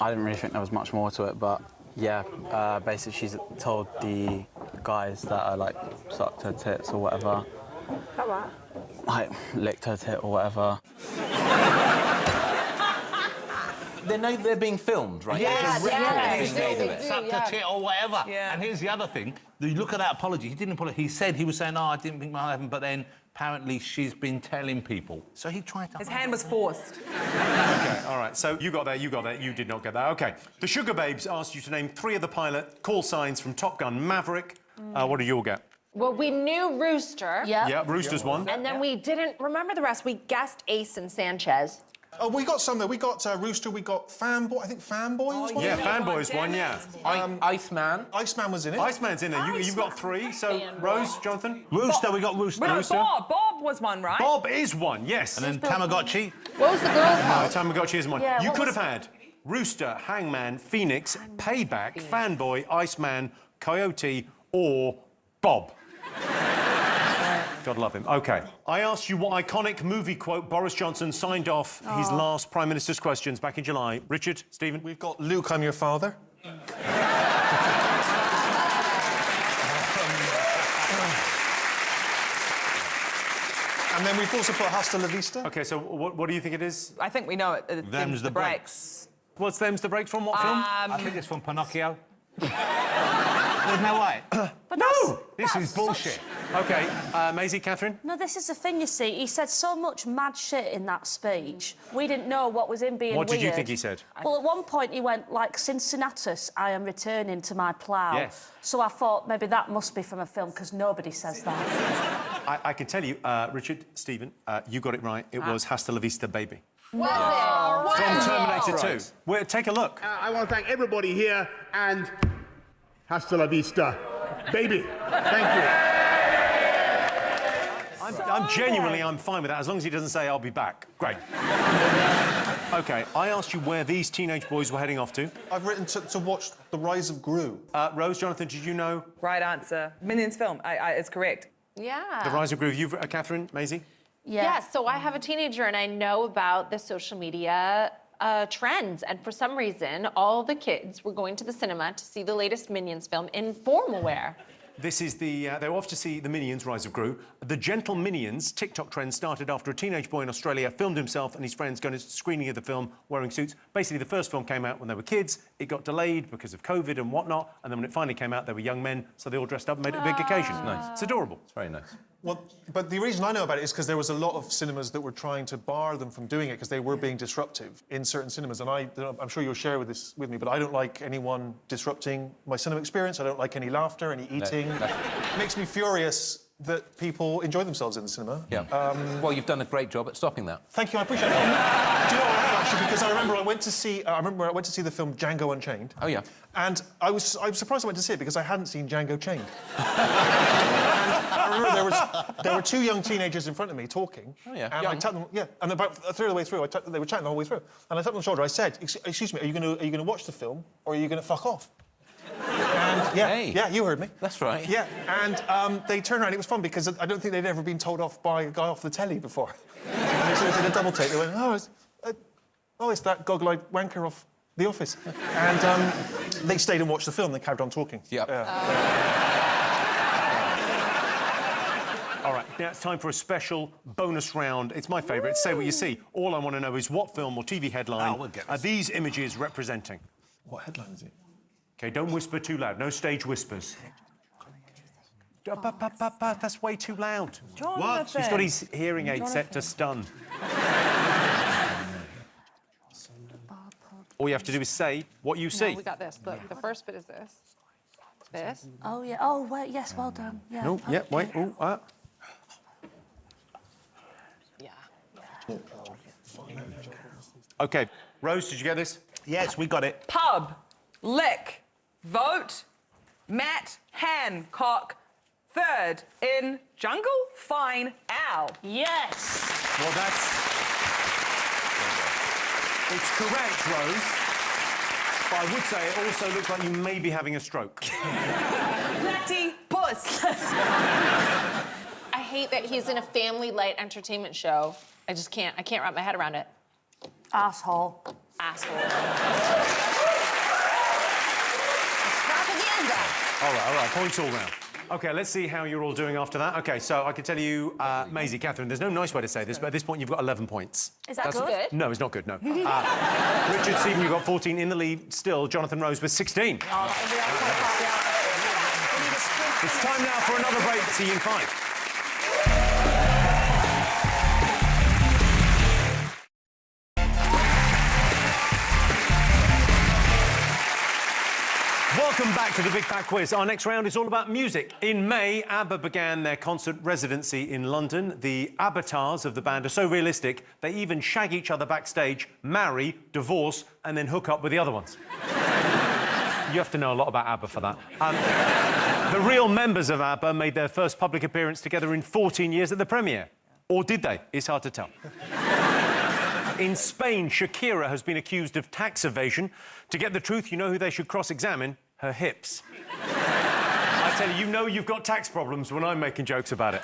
didn't really think there was much more to it, but yeah, basically she's told the guys that I like sucked her tits or whatever. What? Like licked her tit or whatever. They know they're being filmed, right? Yes, There's a record being made of it. Sucked a tit or whatever. Yeah. And here's the other thing. You look at that apology. He didn't apologize. He said he was saying, "Oh, I didn't think that happened," but then apparently she's been telling people. So he tried to. His hand was forced. OK, all right, so you got that, you did not get that. OK. The Sugar Babes asked you to name 3 of the pilot call signs from Top Gun Maverick. What did you all get? Well, we knew Rooster. Yeah, Rooster's one. And then we didn't remember the rest. We guessed Ace and Sanchez. Oh, we got some there. We got Rooster, we got Fanboy. I think Fanboy was one. Yeah, Fanboy's one, yeah. Iceman. Iceman was in it. Iceman's in there. You've got 3, so Rose, Jonathan? Rooster, we got Rooster. No, Bob. Bob was one, right? Bob is one, yes. And then Tamagotchi. What was the girl called? Tamagotchi is one. Yeah, you what could was- have had Rooster, Hangman, Phoenix, Payback, Fanboy, Iceman, Coyote, or Bob. God love him. OK. I asked you what iconic movie quote Boris Johnson signed off his last Prime Minister's questions back in July. Richard, Stephen? We've got Luke, I'm your father. And then we've also put Hasta la Vista. OK, so what do you think it is? I think we know it. Them's the Breaks. What's Them's the Breaks from what film? I think it's from Pinocchio. There's no way. But no! This is bullshit. OK, Maisie, Catherine? No, this is the thing, you see. He said so much mad shit in that speech. We didn't know what was in being What did you weird. think he said? Well, at one point he went, like, Cincinnatus, I am returning to my plough. Yes. So I thought maybe that must be from a film, because nobody says that. I can tell you, Richard, Stephen, you got it right. It was Hasta la Vista, baby. Was it? From Terminator 2. Well, take a look. I want to thank everybody here and hasta la vista, baby. Thank you. I'm genuinely, I'm fine with that, as long as he doesn't say, I'll be back. Great. OK, I asked you where these teenage boys were heading off to. I've written to watch The Rise of Gru. Rose, Jonathan, did you know? Right answer. Minions film. It's correct. Yeah. The Rise of Gru. You've, Catherine, Maisie? Yeah, so I have a teenager and I know about the social media trends. And for some reason, all the kids were going to the cinema to see the latest Minions film in formal wear. This is the... they were off to see the Minions, Rise of Gru. The Gentle Minions TikTok trend started after a teenage boy in Australia filmed himself and his friends going to a screening of the film wearing suits. Basically, the first film came out when they were kids. It got delayed because of COVID and whatnot. And then when it finally came out, they were young men, so they all dressed up and made it a big occasion. Nice. It's adorable. It's very nice. Well, but the reason I know about it is because there was a lot of cinemas that were trying to bar them from doing it because they were being disruptive in certain cinemas. And I'm sure you'll share this with me, but I don't like anyone disrupting my cinema experience. I don't like any laughter, any eating. It makes me furious that people enjoy themselves in the cinema. Yeah. Well, you've done a great job at stopping that. Thank you, I appreciate that. Do you know what I have, actually? Because I remember I went to see the film Django Unchained. Oh, yeah. And I was surprised I went to see it because I hadn't seen Django Chained. I remember there were two young teenagers in front of me talking. Oh, yeah. And I tapped them, and about a third of the way through, they were chatting the whole way through. And I tapped them on the shoulder. I said, "Excuse me, are you going to watch the film or are you going to fuck off?" And yeah, you heard me. That's right. Yeah, and they turned around. It was fun because I don't think they'd ever been told off by a guy off the telly before. And so they did a double take. They went, it's that goggle-eyed wanker off The Office. And they stayed and watched the film. They carried on talking. Yep. All right, now it's time for a special bonus round. It's my favourite. Say what you see. All I want to know is what film or TV headline are these images representing? What headline is it? OK, don't whisper too loud. No stage whispers. That's way too loud. What? He's got his hearing aid set to stun. All you have to do is say what you see. No, we got this. Look, the first bit is this. This. Oh, yeah. Oh, wait, yes, well done. Yeah. No, yeah, wait. Oh, Yeah. OK, Rose, did you get this? Yes, we got it. Pub. Lick. Vote. Matt Hancock. Third in Jungle. Fine. Ow. Yes. Well, it's correct, Rose. But I would say it also looks like you may be having a stroke. Platy puss. I hate that he's in a family light entertainment show. I can't wrap my head around it. Asshole. Propaganda. All right, points all round. OK, let's see how you're all doing after that. OK, so I can tell you, Maisie, Catherine, there's no nice way to say this, but at this point you've got 11 points. Is that good? No, it's not good, no. Richard, Stephen, you've got 14 in the lead still. Jonathan Rose with 16. It's time now for another break. See you in 5. Welcome back to the Big Fat Quiz. Our next round is all about music. In May, ABBA began their concert residency in London. The avatars of the band are so realistic, they even shag each other backstage, marry, divorce, and then hook up with the other ones. You have to know a lot about ABBA for that. The real members of ABBA made their first public appearance together in 14 years at the premiere. Or did they? It's hard to tell. In Spain, Shakira has been accused of tax evasion. To get the truth, you know who they should cross-examine? Her hips. I tell you, you know you've got tax problems when I'm making jokes about it.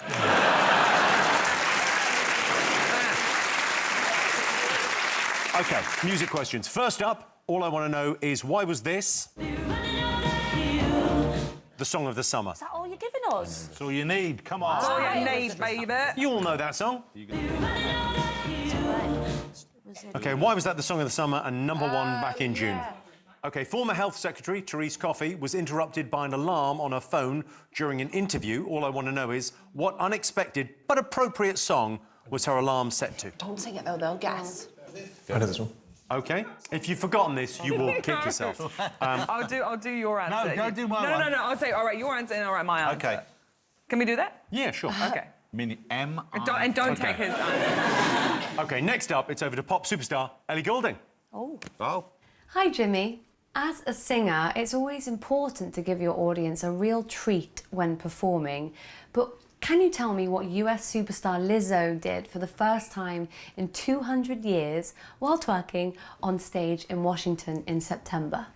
OK, music questions. First up, all I want to know is why was this the song of the summer? Is that all you're giving us? That's all you need. Come on. That's all you need, baby. You all know that song. OK, why was that the song of the summer and #1 back in June? OK, former Health Secretary Therese Coffey was interrupted by an alarm on her phone during an interview. All I want to know is what unexpected but appropriate song was her alarm set to? Don't sing it though, they'll guess. I know this one. OK, if you've forgotten this, you will kick yourself. I'll do your answer. No, don't do my one. No. I'll say, all right, your answer and all right, my answer. OK. Can we do that? Yeah, sure. OK. Mini M. And don't take his answer. OK, next up, it's over to pop superstar Ellie Goulding. Oh. Oh. Hi, Jimmy. As a singer, it's always important to give your audience a real treat when performing. But can you tell me what US superstar Lizzo did for the first time in 200 years while twerking on stage in Washington in September?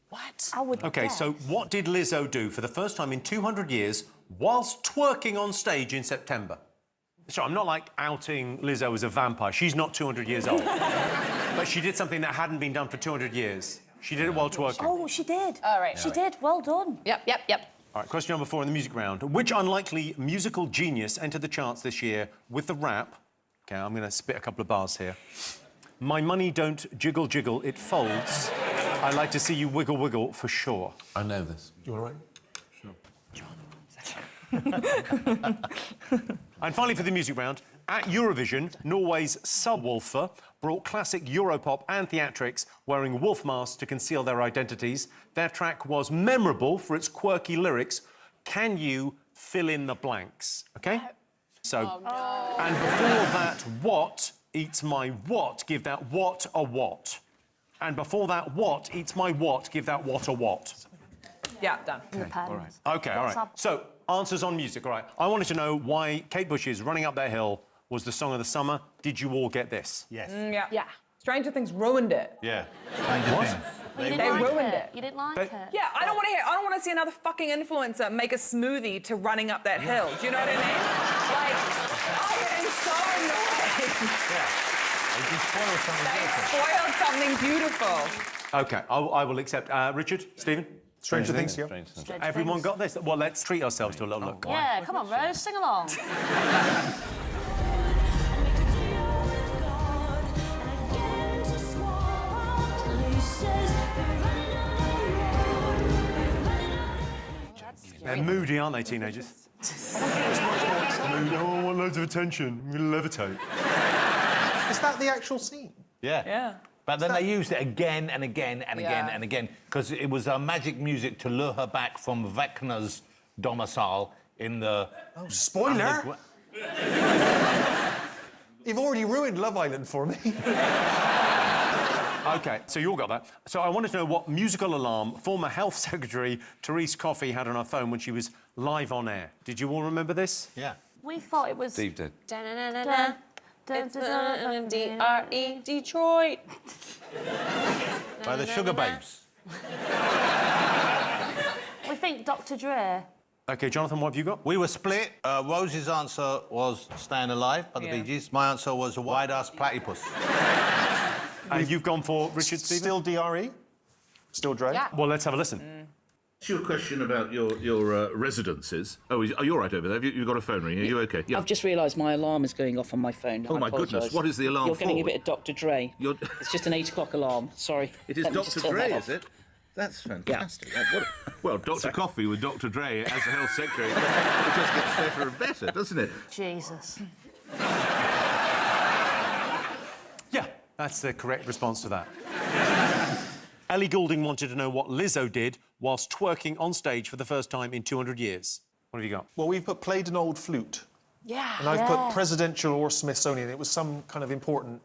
What? I would OK, guess. so what did Lizzo do for the first time in 200 years whilst twerking on stage in September? So I'm not, like, outing Lizzo as a vampire. She's not 200 years old. But she did something that hadn't been done for 200 years. She did it while twerking. Oh, she did. All right. She did. Well done. Yep. All right, question number 4 in the music round. Which unlikely musical genius entered the charts this year with the rap... OK, I'm going to spit a couple of bars here. My money don't jiggle, jiggle, it folds. I like to see you wiggle, wiggle, for sure. I know this. You all right? And finally, for the music round, at Eurovision, Norway's Subwoolfer brought classic Europop and theatrics wearing wolf masks to conceal their identities. Their track was memorable for its quirky lyrics. Can you fill in the blanks? OK? So, and before that, what eats my what, give that what a what. And before that, what eats my what, give that what a what. Yeah, done. All right. OK, all right. So, answers on music, all right. I wanted to know why Kate Bush's Running Up That Hill was the song of the summer. Did you all get this? Yes. Yeah. Stranger Things ruined it. Yeah. What? They ruined it. You didn't like They- it. Yeah, I don't want to hear. I don't want to see another fucking influencer make a smoothie to Running Up That Hill. Do you know what I mean? Like, I am so annoyed. They spoiled something beautiful. OK, I will accept. Richard, Stephen? Stranger Things, yeah. Everyone got this? Well, let's treat ourselves to a little look. Yeah, come on, Rose, sing along. They're moody, aren't they, teenagers? Moody. Oh, I want loads of attention. I'm going to levitate. Is that the actual scene? Yeah. But then they used it again and again and again and again because it was magic music to lure her back from Vecna's domicile in the... Oh, spoiler! You've already ruined Love Island for me. OK, so you all got that. So I wanted to know what musical alarm former Health Secretary Therese Coffey had on her phone when she was live on air. Did you all remember this? Yeah. We thought it was... Steve did. Da-na-na-na-na. It's D-R-E, Detroit. By the Sugar Babes. We think Dr. Dre. OK, Jonathan, what have you got? We were split. Rose's answer was Staying Alive by the Bee Gees. My answer was a wide-ass platypus. And you've gone for Richard, Stephen? Still DRE? Still Dre? Yeah. Well, let's have a listen. It's your question about your residences. Oh, are you all right over there? Have you got a phone ringing? Are you OK? Yeah. I've just realised my alarm is going off on my phone. Oh, I my apologise. goodness. What is the alarm You're getting a for? bit of Dr. Dre. It's just an 8 o'clock alarm. Sorry. It is Let me just Dr. turn that Dre, off. is it? That's fantastic. Well, Dr. Coffey with Dr. Dre as the health secretary, it just gets better and better, doesn't it? Jesus. Yeah, that's the correct response to that. Ellie Goulding wanted to know what Lizzo did whilst twerking on stage for the first time in 200 years. What have you got? Well, we've played an old flute. Yeah. And I've put presidential or Smithsonian. It was some kind of important...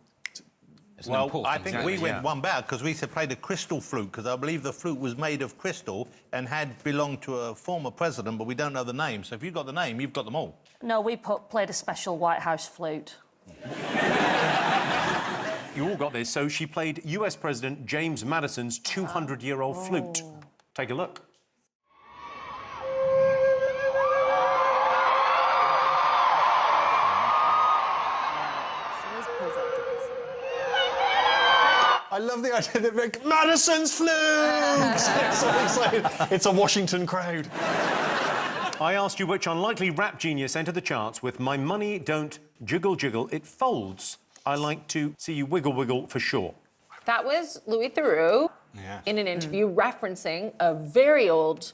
Well, I think we went one better because we said play the crystal flute because I believe the flute was made of crystal and had belonged to a former president, but we don't know the name. So if you've got the name, you've got them all. No, we played a special White House flute. You all got this. So she played US President James Madison's 200-year-old flute. Take a look. I love the idea that Rick Madison's flukes! It's so exciting. It's a Washington crowd. I asked you which unlikely rap genius entered the charts with My Money Don't Jiggle Jiggle, It Folds. I like to see you wiggle wiggle for sure. That was Louis Theroux in an interview referencing a very old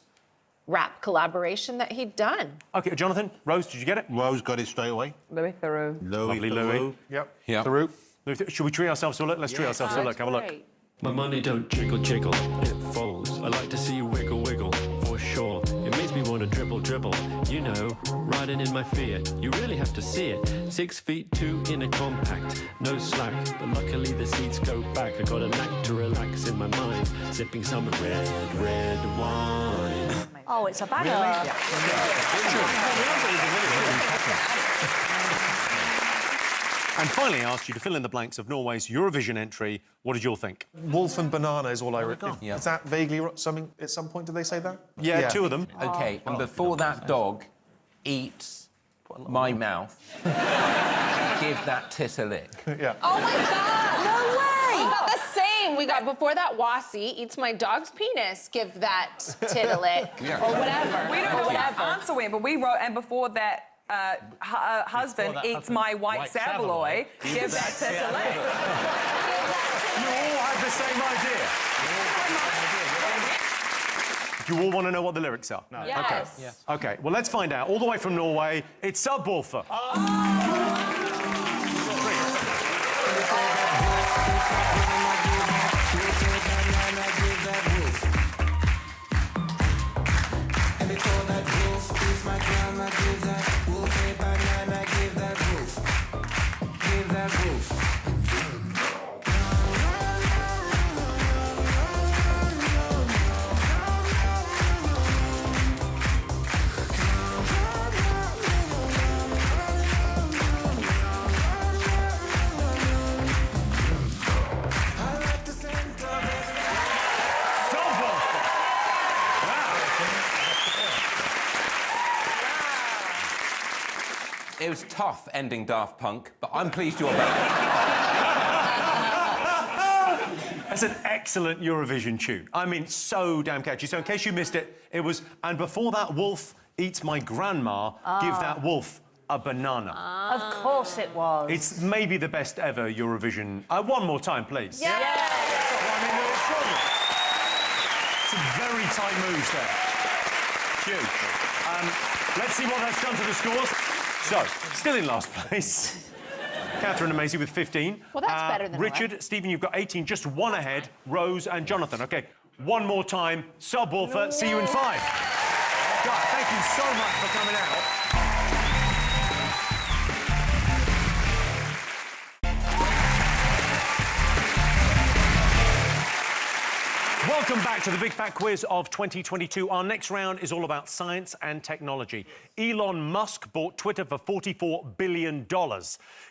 rap collaboration that he'd done. OK, Jonathan, Rose, did you get it? Rose got it straight away. Louis Theroux. Lovely Louis. Yep. Theroux. Should we treat ourselves to a look? Let's treat ourselves to a look. Have a look. My money don't jiggle jiggle, it folds. I like to see you wiggle wiggle, for sure. It makes me want to dribble dribble. You know, riding in my Fiat. You really have to see it. 6'2" in a compact, no slack. But luckily the seats go back. I got a knack to relax in my mind, sipping some red wine. Oh, it's a banger. And finally, I asked you to fill in the blanks of Norway's Eurovision entry. What did you all think? Wolf and banana is all I recall. Yeah. Is that vaguely something? At some point, did they say that? Yeah, two of them. OK, and before that dog eats my mouth, give that tit a lick. Yeah. Oh my God! No way! We got the same. We got before that Wasi eats my dog's penis, give that tit a lick. Or whatever. We don't know what the answer went, but we wrote, and before that, husband eats my white Savaloy, give that tit a lick. You all had the same idea. Do you all want to know what the lyrics are? No. Yes. OK. Yes. OK, well, let's find out. All the way from Norway, it's Subwoofer. It was tough ending Daft Punk, but I'm pleased you're back. That's an excellent Eurovision tune. I mean, so damn catchy. So in case you missed it, it was, and before that wolf eats my grandma, give that wolf a banana. Of course it was. It's maybe the best ever Eurovision. One more time, please. Yeah. Some very tight moves there. Huge. Let's see what that's done to the scores. So, still in last place. Catherine and Maisie with 15. Well, that's better than Richard, Stephen, you've got 18, just one ahead. Rose and Jonathan. OK, one more time. Subwoofer, see you in 5. God, thank you so much for coming out. Welcome back to the Big Fat Quiz of 2022. Our next round is all about science and technology. Elon Musk bought Twitter for $44 billion.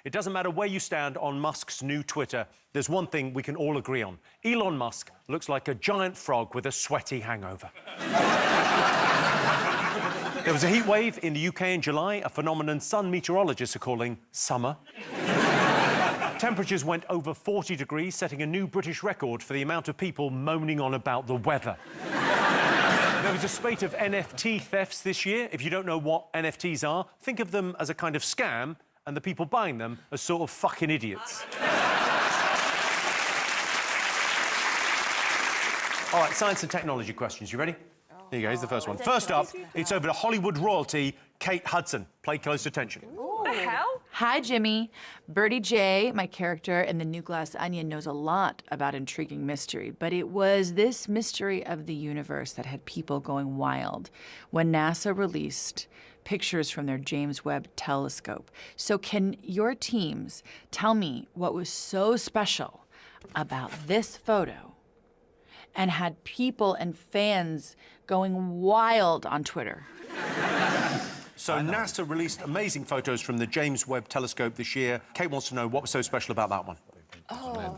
It doesn't matter where you stand on Musk's new Twitter, there's one thing we can all agree on. Elon Musk looks like a giant frog with a sweaty hangover. There was a heat wave in the UK in July, a phenomenon some meteorologists are calling summer. Temperatures went over 40 degrees, setting a new British record for the amount of people moaning on about the weather. There was a spate of NFT thefts this year. If you don't know what NFTs are, think of them as a kind of scam and the people buying them as sort of fucking idiots. All right, science and technology questions. You ready? Here you go, here's the first one. First up, it's over to Hollywood royalty, Kate Hudson. Play close attention. What the hell? Hi, Jimmy. Birdie J, my character in The New Glass Onion, knows a lot about intriguing mystery, but it was this mystery of the universe that had people going wild when NASA released pictures from their James Webb Telescope. So can your teams tell me what was so special about this photo and had people and fans going wild on Twitter? So NASA released amazing photos from the James Webb Telescope this year. Kate wants to know what was so special about that one. Oh.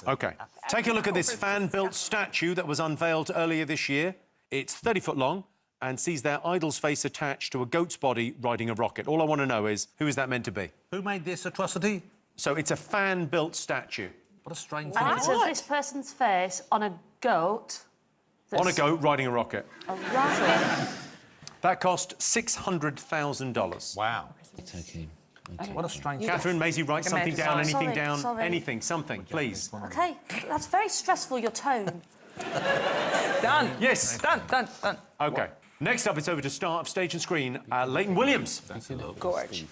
OK. Take a look at this fan-built statue that was unveiled earlier this year. It's 30 foot long and sees their idol's face attached to a goat's body riding a rocket. All I want to know is, who is that meant to be? Who made this atrocity? So it's a fan-built statue. What a strange And thing. it's of this person's face on a goat. On a goat riding a rocket. A rocket. That cost $600,000. Wow. It's okay. What a strange... Catherine, Maisie, write something down, anything Sorry, down, sorry. anything, something, please. Okay, that's very stressful, your tone. Done. Yes. Done. OK. Next up, it's over to star of stage and screen, Leighton Williams. Gorge.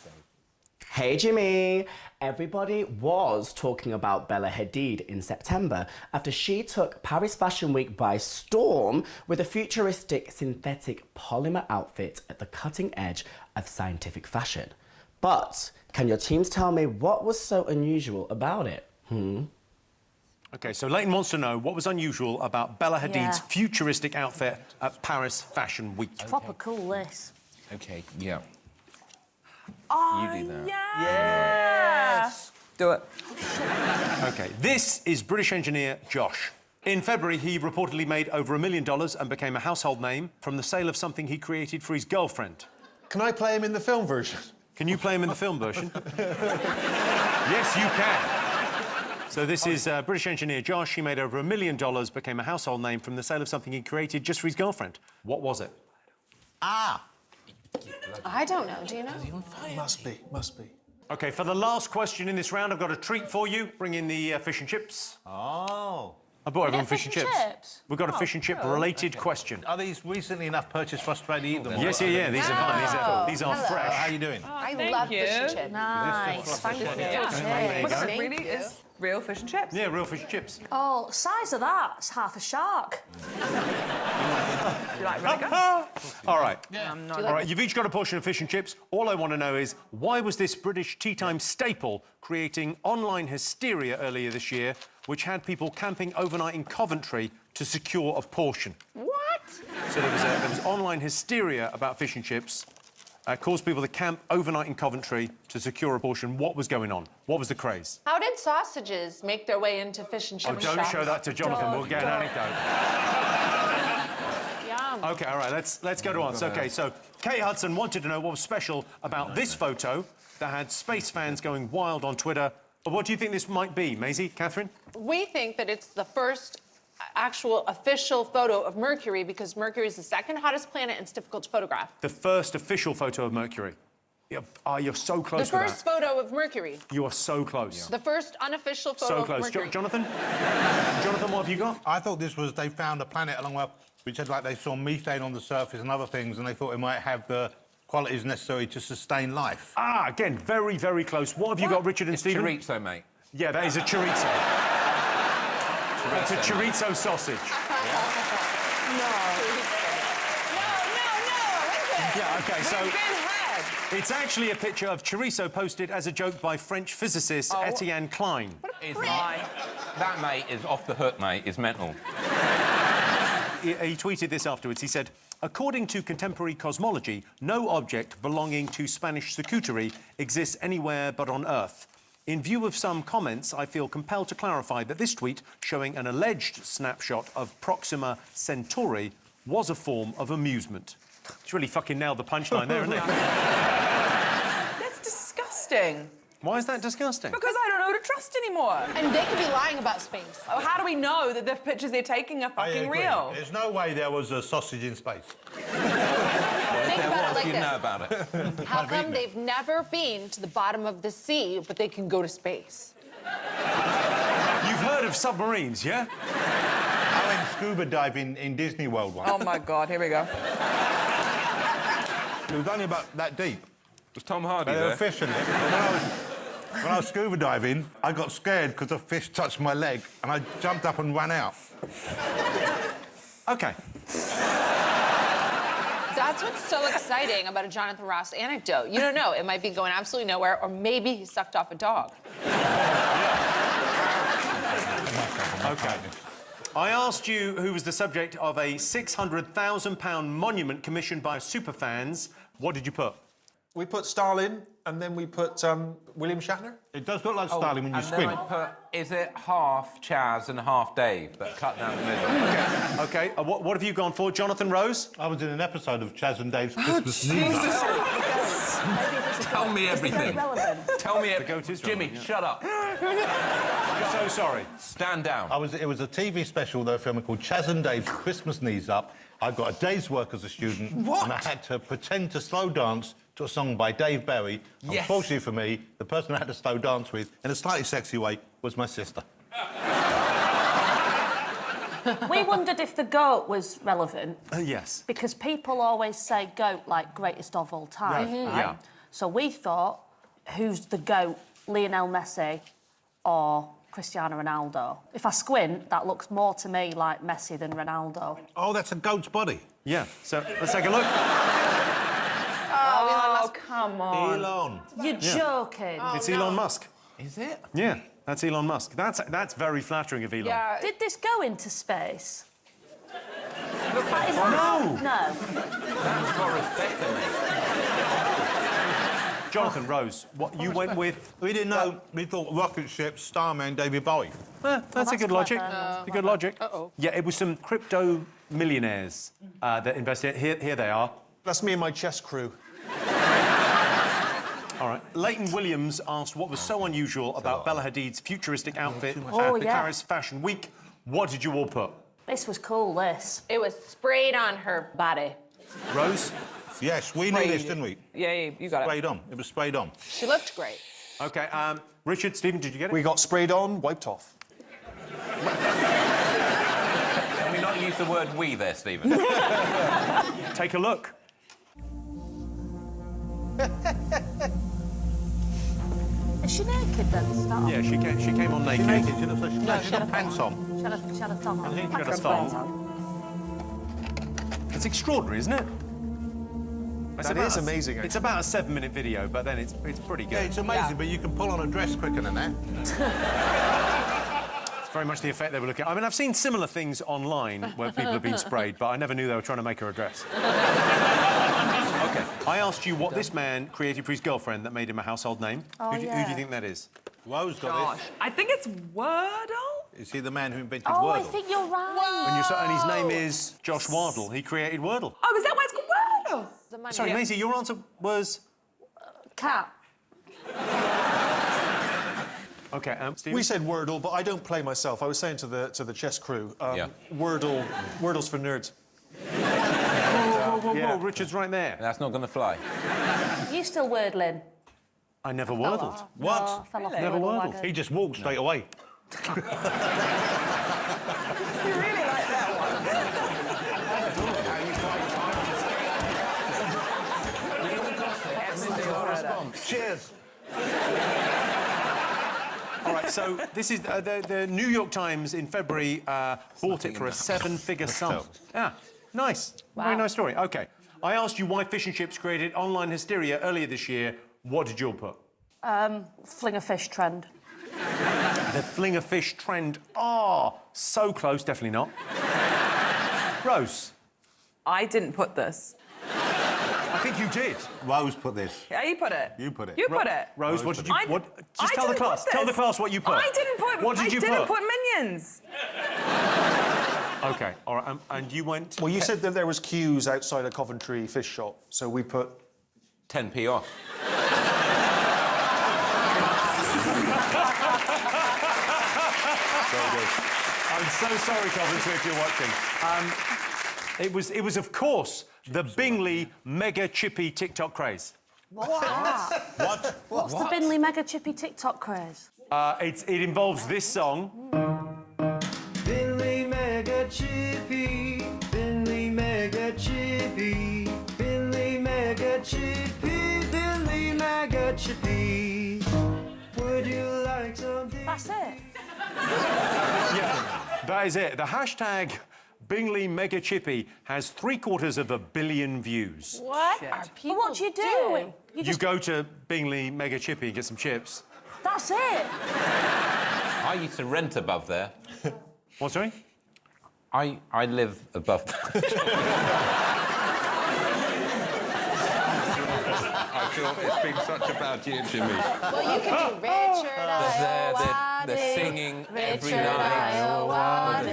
Hey Jimmy! Everybody was talking about Bella Hadid in September after she took Paris Fashion Week by storm with a futuristic synthetic polymer outfit at the cutting edge of scientific fashion. But can your teams tell me what was so unusual about it? OK, so Leighton wants to know what was unusual about Bella Hadid's Yeah. futuristic outfit at Paris Fashion Week. Proper cool, this. Okay, yeah. Oh, You do that. Yes. Do it. OK, this is British engineer Josh. In February, he reportedly made over $1 million and became a household name from the sale of something he created for his girlfriend. Can I play him in the film version? Can you play him in the film version? Yes, you can. So this is British engineer Josh. He made over $1 million, became a household name from the sale of something he created just for his girlfriend. What was it? Ah! I don't know. Do you know? Must be. OK, for the last question in this round, I've got a treat for you. Bring in the fish and chips. Oh. I bought everyone fish fish and and chips. chips? We've got a fish and chip related question. Are these recently enough purchased for us to eat them? Yes, yeah. These are fine. These are fresh. How are you doing? I thank love you. fish and chips. Nice. Thank you. There you Was go. it really is real fish and chips? Yeah, real fish and chips. Oh, size of that, it's half a shark. You like vinegar? All right. I'm All right, you've each got a portion of fish and chips. All I want to know is, why was this British tea time staple creating online hysteria earlier this year, which had people camping overnight in Coventry to secure a portion? What? So there was online hysteria about fish and chips, caused people to camp overnight in Coventry to secure a portion. What was going on? What was the craze? How did sausages make their way into fish and chip Oh, don't shops? show that to Jonathan. We'll get an anecdote. Yum. OK, all right, let's go to answer. OK, so Kate Hudson wanted to know what was special about this photo that had space fans going wild on Twitter. What do you think this might be, Maisie, Catherine? We think that it's the first actual official photo of Mercury because Mercury is the second hottest planet and it's difficult to photograph. The first official photo of Mercury. You're so close The with first that. photo of Mercury. You are so close. The first unofficial photo So of close. Mercury. Jonathan? Jonathan, what have you got? I thought this was they found a planet along where which had like they saw methane on the surface and other things, and they thought it might have the qualities necessary to sustain life. Ah, again, very, very close. What have you got, Richard and It's Stephen? chorizo, mate. Yeah, that is a chorizo. That's a chorizo sausage. Yeah, OK, so it's actually a picture of chorizo posted as a joke by French physicist Etienne Klein. That, mate, is off the hook, mate. It's mental. He tweeted this afterwards. He said, according to contemporary cosmology, no object belonging to Spanish charcuterie exists anywhere but on Earth. In view of some comments, I feel compelled to clarify that this tweet, showing an alleged snapshot of Proxima Centauri, was a form of amusement. It's really fucking nailed the punchline there, isn't it? That's disgusting. Why is that disgusting? Because I don't know who to trust anymore. And they could be lying about space. Oh, how do we know that the pictures they're taking are I fucking agree. real? There's no way there was a sausage in space. Think about it like You this. know about it. How come they've never been to the bottom of the sea, but they can go to space? You've heard of submarines, yeah? I went scuba diving in Disney World once. Oh my God, here we go. It was only about that deep. Was Tom Hardy They were there? fishing it. When I was scuba diving, I got scared because a fish touched my leg and I jumped up and ran out. OK. That's what's so exciting about a Jonathan Ross anecdote. You don't know. It might be going absolutely nowhere, or maybe he sucked off a dog. OK. I asked you who was the subject of a £600,000 monument commissioned by superfans. What did you put? We put Stalin, and then we put William Shatner. It does look like Stalin when you and squint. then I put, is it half Chaz and half Dave, but cut down the middle? OK, what have you gone for? Jonathan Rose? I was in an episode of Chaz and Dave's Christmas Newsletter. Tell me everything. Tell me everything. goat is Jimmy, relevant, shut up. so sorry. Stand down. It was a TV special they were filming called Chaz and Dave's Christmas Knees Up. I got a day's work as a student. What? And I had to pretend to slow dance to a song by Dave Berry. Yes. Unfortunately for me, the person I had to slow dance with, in a slightly sexy way, was my sister. We wondered if the GOAT was relevant. Yes. Because people always say GOAT like greatest of all time. Right. Right? Yeah. So we thought, who's the GOAT, Lionel Messi or Cristiano Ronaldo? If I squint, that looks more to me like Messi than Ronaldo. Oh, that's a goat's body. Yeah, so let's take a look. Oh, come on. Elon. You're joking. It's Elon Musk. Is it? Yeah, that's Elon Musk. That's very flattering of Elon. Yeah. Did this go into space? No! No. That's got respect to me. Jonathan, Rose, what you went with? We didn't know. We thought rocket ship, starman, David Bowie. That's a good logic. A good logic. Uh-oh. Yeah, it was some crypto millionaires that invested. Here they are. That's me and my chess crew. All right. Leighton Williams asked what was so unusual about Bella Hadid's futuristic outfit at the yeah. Paris Fashion Week. What did you all put? This was cool, this. It was sprayed on her body. Rose? Yes, we knew this, didn't we? Yeah, you got it. Sprayed on. It was sprayed on. She looked great. OK, Richard, Stephen, did you get it? We got sprayed on, wiped off. Can we not use the word we there, Stephen? Take a look. Is she naked then? to start off? Yeah, she came on naked. Naked. She looks like she's No, she had got a pants on. She had a thong on. She had a thong. It's extraordinary, isn't it? That is amazing, It's about a 7-minute video, but then it's pretty good. Yeah, it's amazing, but you can pull on a dress quicker than that. It's very much the effect they were looking at. I mean, I've seen similar things online where people have been sprayed, but I never knew they were trying to make her a dress. OK, I asked you what this man created for his girlfriend that made him a household name. Oh, who do yeah. you think that is? Rose got Gosh, I think it's Wordle. it. Is he the man who invented Oh, Wordle? I think you're right. And his name is Josh Wardle. He created Wordle. Oh, is that why it's called Wordle? Sorry, Maisie, your answer was... Cat. OK, Stephen? We said Wordle, but I don't play myself. I was saying to the chess crew, Wordle's for nerds. Whoa, Richard's right there. That's not going to fly. You still wordling? I never wordled. What? No, fell off the Never wordle wordled. wagon. He just walked straight away. You really like that one. Cheers. All right, so this is the New York Times in February bought it for a 7-figure sum. Yeah, nice. Very nice story. OK, I asked you why fish and chips created online hysteria earlier this year. What did you all put? Fling a fish trend. The fling a fish trend. Oh, so close, definitely not. Rose? I didn't put this. I think you did. Rose put this. Yeah, you put it. You put it. You put it. Rose, what did you... Just I tell the didn't class. put Tell the this. class what you put. I didn't put... What did you I didn't put? put Minions. OK, all right, and you went... Well, you said that there was queues outside a Coventry fish shop, so we put... 10p off. Very good. I'm so sorry, Coventry, if you're watching. It was, of course, the Bingley Mega Chippy TikTok craze. What's that? What? What's the Bingley Mega Chippy TikTok craze? It involves this song. Bingley Mega Chippy, Bingley Mega Chippy, Bingley Mega Chippy, Bingley Mega Chippy. Would you like something? That's it. Yeah, that is it. The hashtag Bingley Mega Chippy has 750 million views. What are people Well, what do you do? You go to Bingley Mega Chippy and get some chips. That's it. I used to rent above there. What, sorry? I live above there. I feel it's been such a bad year, Jimmy. Well, you can do Richard They're singing every Richard night. Ayoade.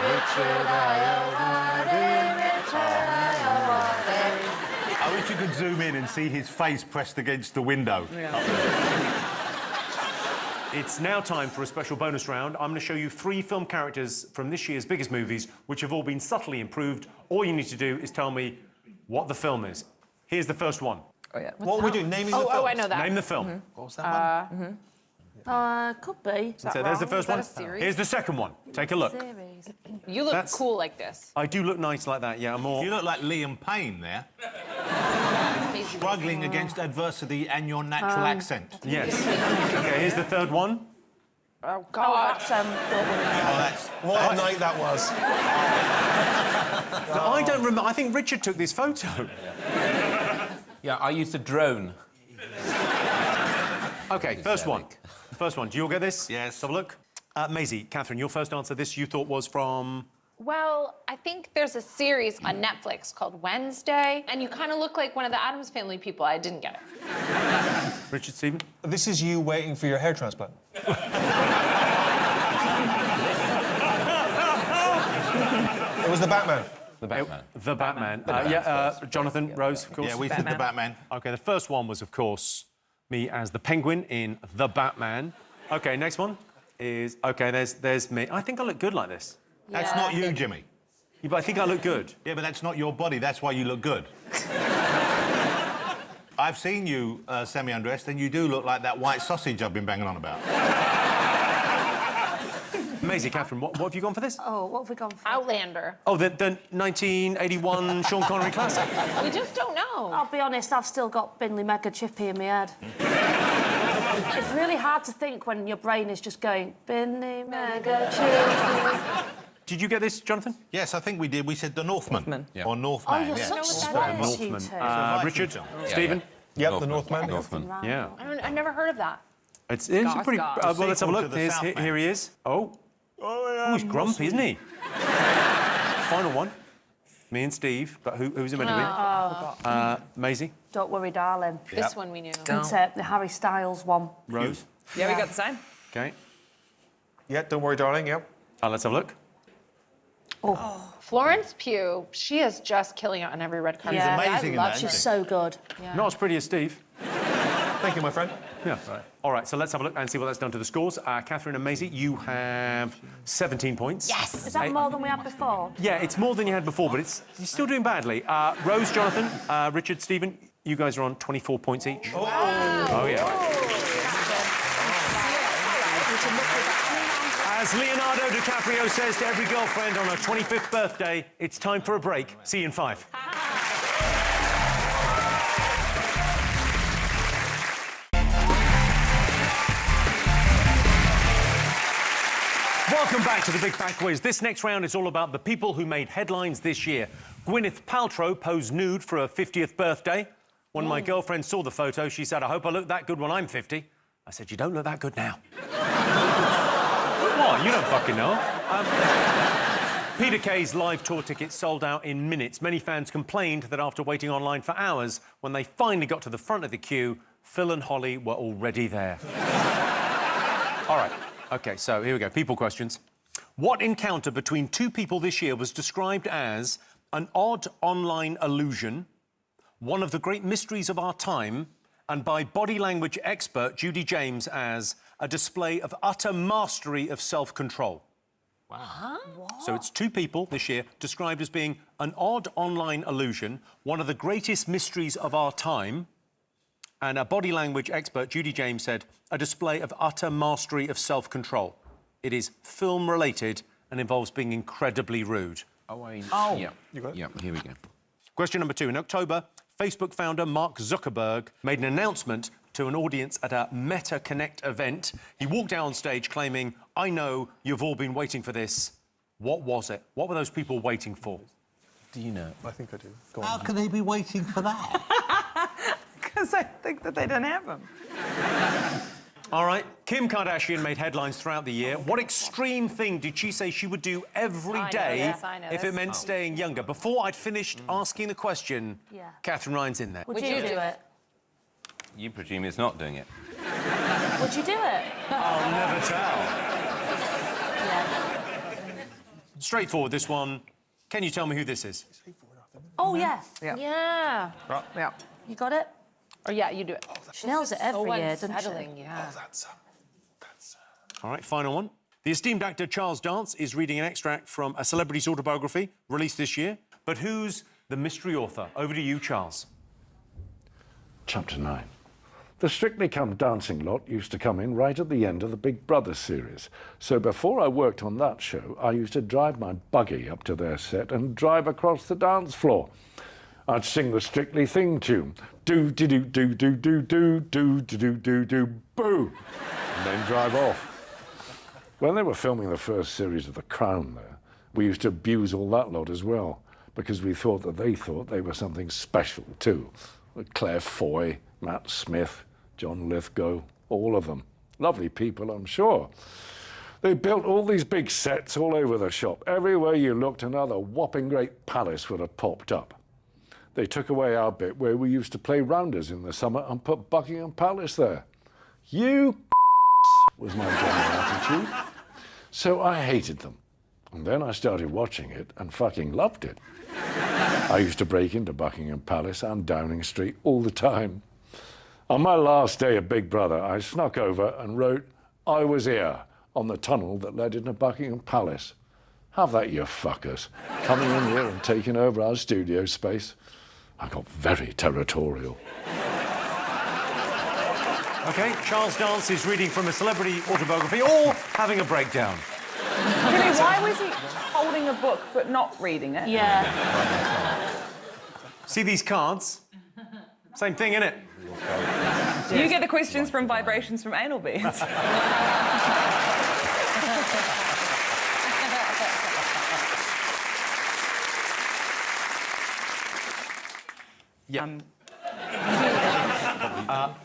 Richard Ayoade. Richard Ayoade. I wish you could zoom in and see his face pressed against the window. It's now time for a special bonus round. I'm going to show you 3 film characters from this year's biggest movies, which have all been subtly improved. All you need to do is tell me what the film is. Here's the first one. Oh, yeah. What are we doing? Naming the film? Oh, I know that. Name the film. What was that one? Could be. So there's the first one. Is that a series? Here's the second one. Take a look. Series. You look That's- cool like this. I do look nice like that, yeah. I'm more... You look like Liam Payne there. Struggling against adversity and your natural accent. Yes. OK, here's the third one. Oh, God. What a night that was. I don't remember. I think Richard took this photo. Yeah, I used a drone. OK, first one. First one. Do you all get this? Yes. Let's have a look. Maisie, Catherine, your first answer. This you thought was from... Well, I think there's a series on Netflix called Wednesday, and you kind of look like one of the Addams Family people. I didn't get it. Richard, Stephen? This is you waiting for your hair transplant. It was The Batman. The Batman. The Batman. Jonathan, Rose, of course. Yeah, we said The Batman. OK, the first one was, of course, me as the Penguin in The Batman. OK, next one is... OK, there's me. I think I look good like this. That's not you, Jimmy. Yeah, but I think I look good. Yeah, but that's not your body. That's why you look good. I've seen you semi-undressed, and you do look like that white sausage I've been banging on about. Maisie, Catherine, what have you gone for this? Oh, what have we gone for? Outlander. Oh, the 1981 Sean Connery classic. We just don't know. I'll be honest, I've still got Binley Mega Chippy in my head. It's really hard to think when your brain is just going, Binley Mega Chippy. Did you get this, Jonathan? Yes, I think we did. We said The Northman. Or Northman. Oh, you're yeah. such smart, you two. Richard? Yeah, Stephen? Yep, The Northman. Yeah. I never heard of that. It's a pretty... well, let's have a look. Here he is. Oh, he's grumpy, isn't he? Final one. Me and Steve, but who's it meant to be? Maisie? Don't worry, darling. This one we knew. It's the Harry Styles one. Rose? Yeah, we got the same. OK. Yeah, don't worry, darling, yeah. Let's have a look. Oh. Florence Pugh, she is just killing it on every red carpet. Yeah, amazing in I that, love isn't she's she? so good. Yeah. Not as pretty as Steve. Thank you, my friend. Yeah. Right. All right, so let's have a look and see what that's done to the scores. Catherine and Maisie, you have 17 points. Yes! Is that more than we had before? Yeah, it's more than you had before, but you're still doing badly. Rose, Jonathan, Richard, Stephen, you guys are on 24 points each. Wow. Oh, yeah. As Leonardo DiCaprio says to every girlfriend on her 25th birthday, it's time for a break. See you in 5. Welcome back to the Big Fat Quiz. This next round is all about the people who made headlines this year. Gwyneth Paltrow posed nude for her 50th birthday. When my girlfriend saw the photo, she said, I hope I look that good when I'm 50. I said, you don't look that good now. What? You don't fucking know. Peter Kay's live tour tickets sold out in minutes. Many fans complained that after waiting online for hours, when they finally got to the front of the queue, Phil and Holly were already there. All right. OK, so here we go. People questions. What encounter between two people this year was described as an odd online illusion, one of the great mysteries of our time, and by body language expert Judy James as a display of utter mastery of self-control? Wow. So it's two people this year described as being an odd online illusion, one of the greatest mysteries of our time, and a body language expert, Judy James, said, a display of utter mastery of self-control. It is film-related and involves being incredibly rude. Yeah. You got it? Yeah, here we go. Question number 2. In October, Facebook founder Mark Zuckerberg made an announcement to an audience at a Meta Connect event. He walked out on stage claiming, I know you've all been waiting for this. What was it? What were those people waiting for? Do you know? I think I do. Go on. How can they be waiting for that? Because I think that they don't have them. All right, Kim Kardashian made headlines throughout the year. What extreme thing did she say she would do every day if it meant staying younger? Before I'd finished asking the question, Catherine Ryan's in there. Would you do it? You presume it's not doing it. Would you do it? I'll never tell. Yeah. Straightforward, this one. Can you tell me who this is? Oh, yeah. Yeah. Yeah. You got it? Or yeah, you do it. She nails it every year, doesn't she? Yeah. All right, final one. The esteemed actor Charles Dance is reading an extract from a celebrity's autobiography released this year. But who's the mystery author? Over to you, Charles. Chapter 9. The Strictly Come Dancing lot used to come in right at the end of the Big Brother series. So before I worked on that show, I used to drive my buggy up to their set and drive across the dance floor. I'd sing the Strictly theme tune. Do-do-do-do-do-do-do-do-do-do-do, boo! And then drive off. When they were filming the first series of The Crown there, we used to abuse all that lot as well, because we thought that they thought they were something special too. Claire Foy, Matt Smith, John Lithgow, all of them. Lovely people, I'm sure. They built all these big sets all over the shop. Everywhere you looked, another whopping great palace would have popped up. They took away our bit where we used to play rounders in the summer and put Buckingham Palace there. You was my general attitude. So I hated them. And then I started watching it and fucking loved it. I used to break into Buckingham Palace and Downing Street all the time. On my last day of Big Brother, I snuck over and wrote, "I was here," on the tunnel that led into Buckingham Palace. Have that, you fuckers. Coming in here and taking over our studio space. I got very territorial. OK, Charles Dance is reading from a celebrity autobiography or having a breakdown. Really, why was he holding a book but not reading it? Yeah. See these cards? Same thing, innit? You get the questions from vibrations from anal beads. Yeah.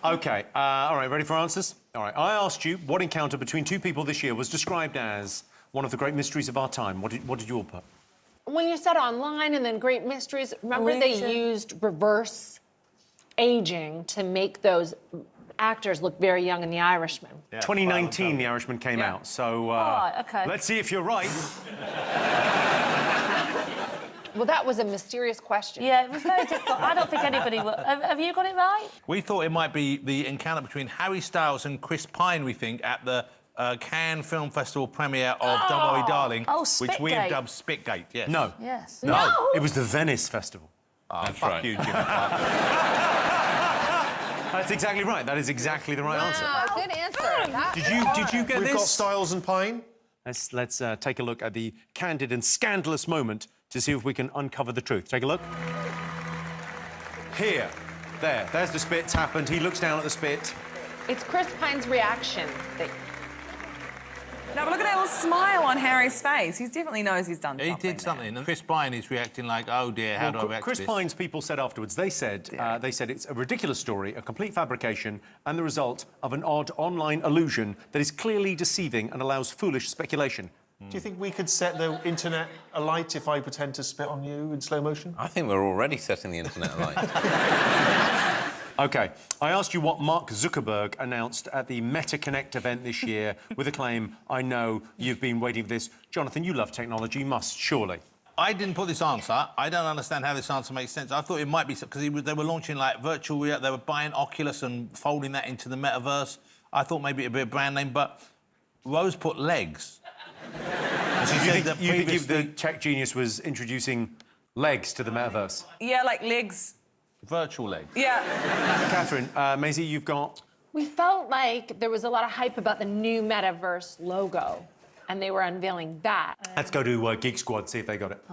OK, all right, ready for answers? All right, I asked you what encounter between two people this year was described as one of the great mysteries of our time. What did you all put? When you said online and then Great Mysteries, remember they used reverse aging to make those actors look very young in The Irishman. Yeah, 2019, The Irishman came out, so okay. Let's see if you're right. Well, that was a mysterious question. Yeah, it was very difficult. I don't think anybody will. Have you got it right? We thought it might be the encounter between Harry Styles and Chris Pine, we think, at the Cannes Film Festival premiere of Don't Worry Darling, which we have dubbed Spitgate, yes. No. Yes. No. It was the Venice Festival. Oh, fuck you, Jimmy. That's exactly right. That is exactly the right answer. Good answer. Did you get We've this? got Styles and Pine. Let's take a look at the candid and scandalous moment to see if we can uncover the truth. Take a look. Here. There's the spit. It's happened. He looks down at the spit. It's Chris Pine's reaction. No, but look at that little smile on Harry's face. He definitely knows he's done something. He did something, and Chris Pine is reacting like, oh dear, how do I react Chris to this? Pine's people said afterwards, they said it's a ridiculous story, a complete fabrication, and the result of an odd online illusion that is clearly deceiving and allows foolish speculation. Do you think we could set the internet alight if I pretend to spit on you in slow motion? I think we're already setting the internet alight. OK, I asked you what Mark Zuckerberg announced at the MetaConnect event this year with a claim, I know you've been waiting for this. Jonathan, you love technology, you must, surely. I didn't put this answer. I don't understand how this answer makes sense. I thought it might be because they were launching like virtual reality. They were buying Oculus and folding that into the metaverse. I thought maybe it'd be a brand name, but Rose put legs. You think the tech genius was introducing legs to the metaverse? Yeah, like legs. Virtual legs. Yeah. Catherine, Maisie, you've got... We felt like there was a lot of hype about the new Metaverse logo, and they were unveiling that. Let's go to Geek Squad, see if they got it.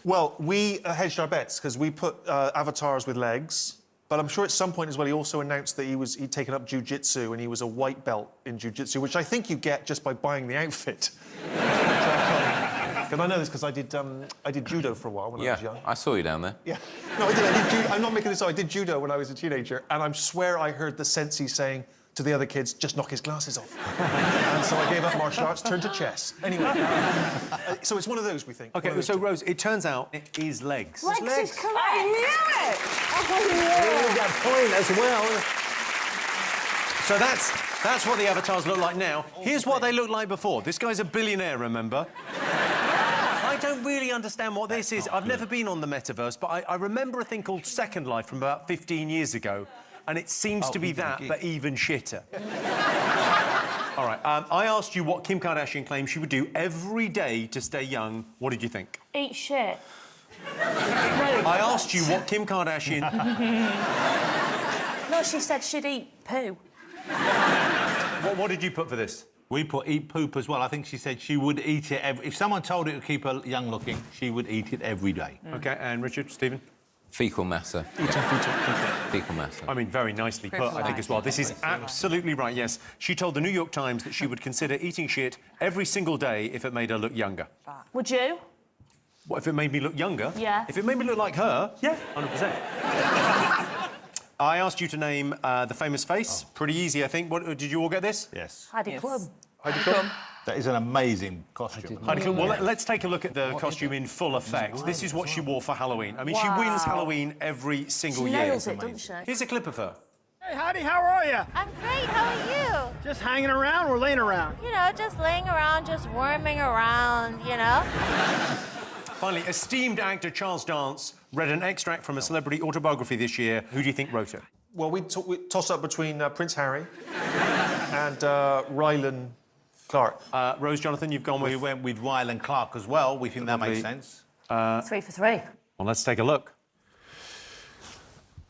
Well, we hedged our bets because we put avatars with legs. But I'm sure at some point as well, he also announced that he'd taken up jiu-jitsu and he was a white belt in jiu-jitsu, which I think you get just by buying the outfit. And I know this because I did judo for a while when I was young. I saw you down there. Yeah. No, I did judo. I'm not making this up. I did judo when I was a teenager, and I swear I heard the sensei saying to the other kids, just knock his glasses off. And so I gave up martial arts, turned to chess. Anyway, so it's one of those, we think. OK, so, Rose, it turns out it is legs. Legs is correct. I knew it! Oh, that point as well. So that's what the avatars look like now. Here's what they looked like before. This guy's a billionaire, remember? I don't really understand what this is. I've never been on the metaverse, but I remember a thing called Second Life from about 15 years ago, and it seems to be that, but even shitter. All right. I asked you what Kim Kardashian claimed she would do every day to stay young. What did you think? Eat shit. I asked you what Kim Kardashian... No, she said she'd eat poo. What did you put for this? We put eat poop as well. I think she said she would eat it if someone told her to keep her young looking, she would eat it every day. OK, and Richard, Stephen? Fecal matter. Fecal matter. I mean, very nicely put, I think, as well. This is absolutely right, yes. She told the New York Times that she would consider eating shit every single day if it made her look younger. Would you? What, if it made me look younger? Yeah. If it made me look like her? Yeah, 100%. I asked you to name the famous face. Pretty easy, I think. Did you all get this? Yes. Heidi Klum. Heidi Klum? That is an amazing costume. Heidi Klum. Well, let's take a look at the costume in full effect. This is what she wore for Halloween. I mean, she wins Halloween every single year. She nails it, doesn't she? Here's a clip of her. Hey, Heidi, how are you? I'm great. How are you? Just hanging around or laying around? You know, just laying around, just worming around, you know? Finally, esteemed actor Charles Dance read an extract from a celebrity autobiography this year. Who do you think wrote it? Well, we toss up between Prince Harry and Rylan Clark. Rose, Jonathan, you've gone with... We went with Rylan Clark as well. We think that makes sense. 3 for 3. Well, let's take a look.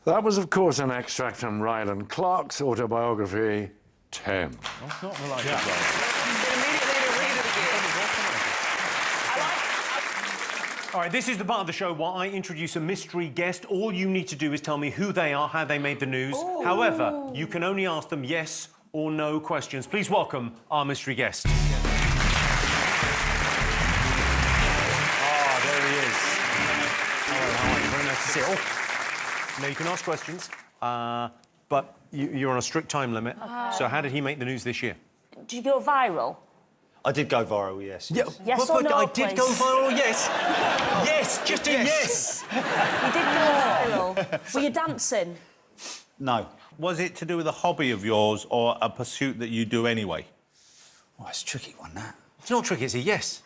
That was, of course, an extract from Rylan Clark's autobiography, 10. That's not the like All right, this is the part of the show where I introduce a mystery guest. All you need to do is tell me who they are, how they made the news. Ooh. However, you can only ask them yes or no questions. Please welcome our mystery guest. There he is. Hello, very nice to see you. Oh. Now, you can ask questions, but you're on a strict time limit. So how did he make the news this year? Did you go viral? I did go viral, yes. Yeah, yes or no, I did go viral, yes. Yes, just a yes. You did go viral. Were you dancing? No. Was it to do with a hobby of yours or a pursuit that you do anyway? Oh, it's a tricky one, that. It's not tricky, it's a yes.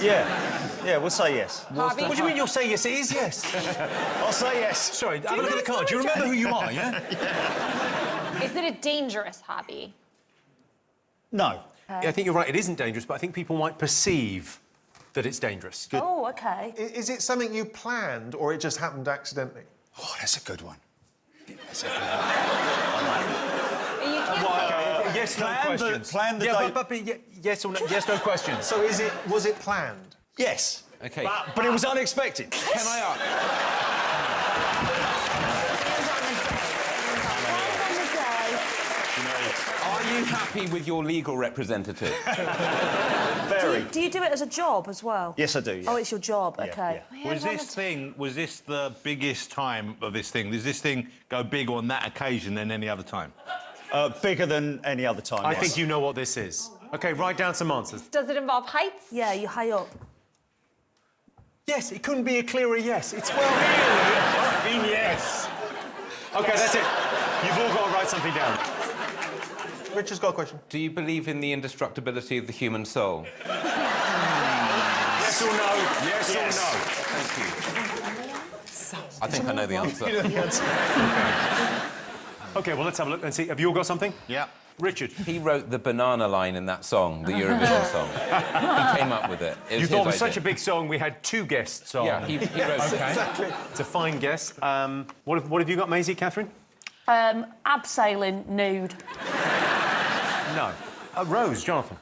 Yeah, we'll say yes. What do you mean you'll say yes? It is yes. I'll say yes. Sorry, have a look at the card. Do you remember who you are, yeah? Is it a dangerous hobby? No. I think you're right, it isn't dangerous, but I think people might perceive that it's dangerous. Good. Oh, OK. Is it something you planned or it just happened accidentally? Oh, that's a good one. That's a good one. Yes, no questions. Plan the day. But yes or no, yes, no questions. So was it planned? Yes. OK. But it was unexpected. Can I ask? Are you happy with your legal representative? Very. Do you do it as a job as well? Yes, I do. Yeah. Oh, it's your job. OK. Yeah. Was this the biggest time of this thing? Does this thing go big on that occasion than any other time? Bigger than any other time. I think you know what this is. OK, write down some answers. Does it involve heights? Yeah, you high up. Yes, it couldn't be a clearer yes. It's well, really, yes. OK, that's it. You've all got to write something down. Richard's got a question. Do you believe in the indestructibility of the human soul? Yes or no? Yes or no? Thank you. I think I know the answer. OK, well, let's have a look and see. Have you all got something? Yeah. Richard. He wrote the banana line in that song, the Eurovision song. He came up with it. You thought it was such a big song, we had 2 guests on. Yeah, he wrote it. Exactly. It's a fine guess. What have you got, Maisie, Catherine? Abseiling nude. No. Rose, Jonathan.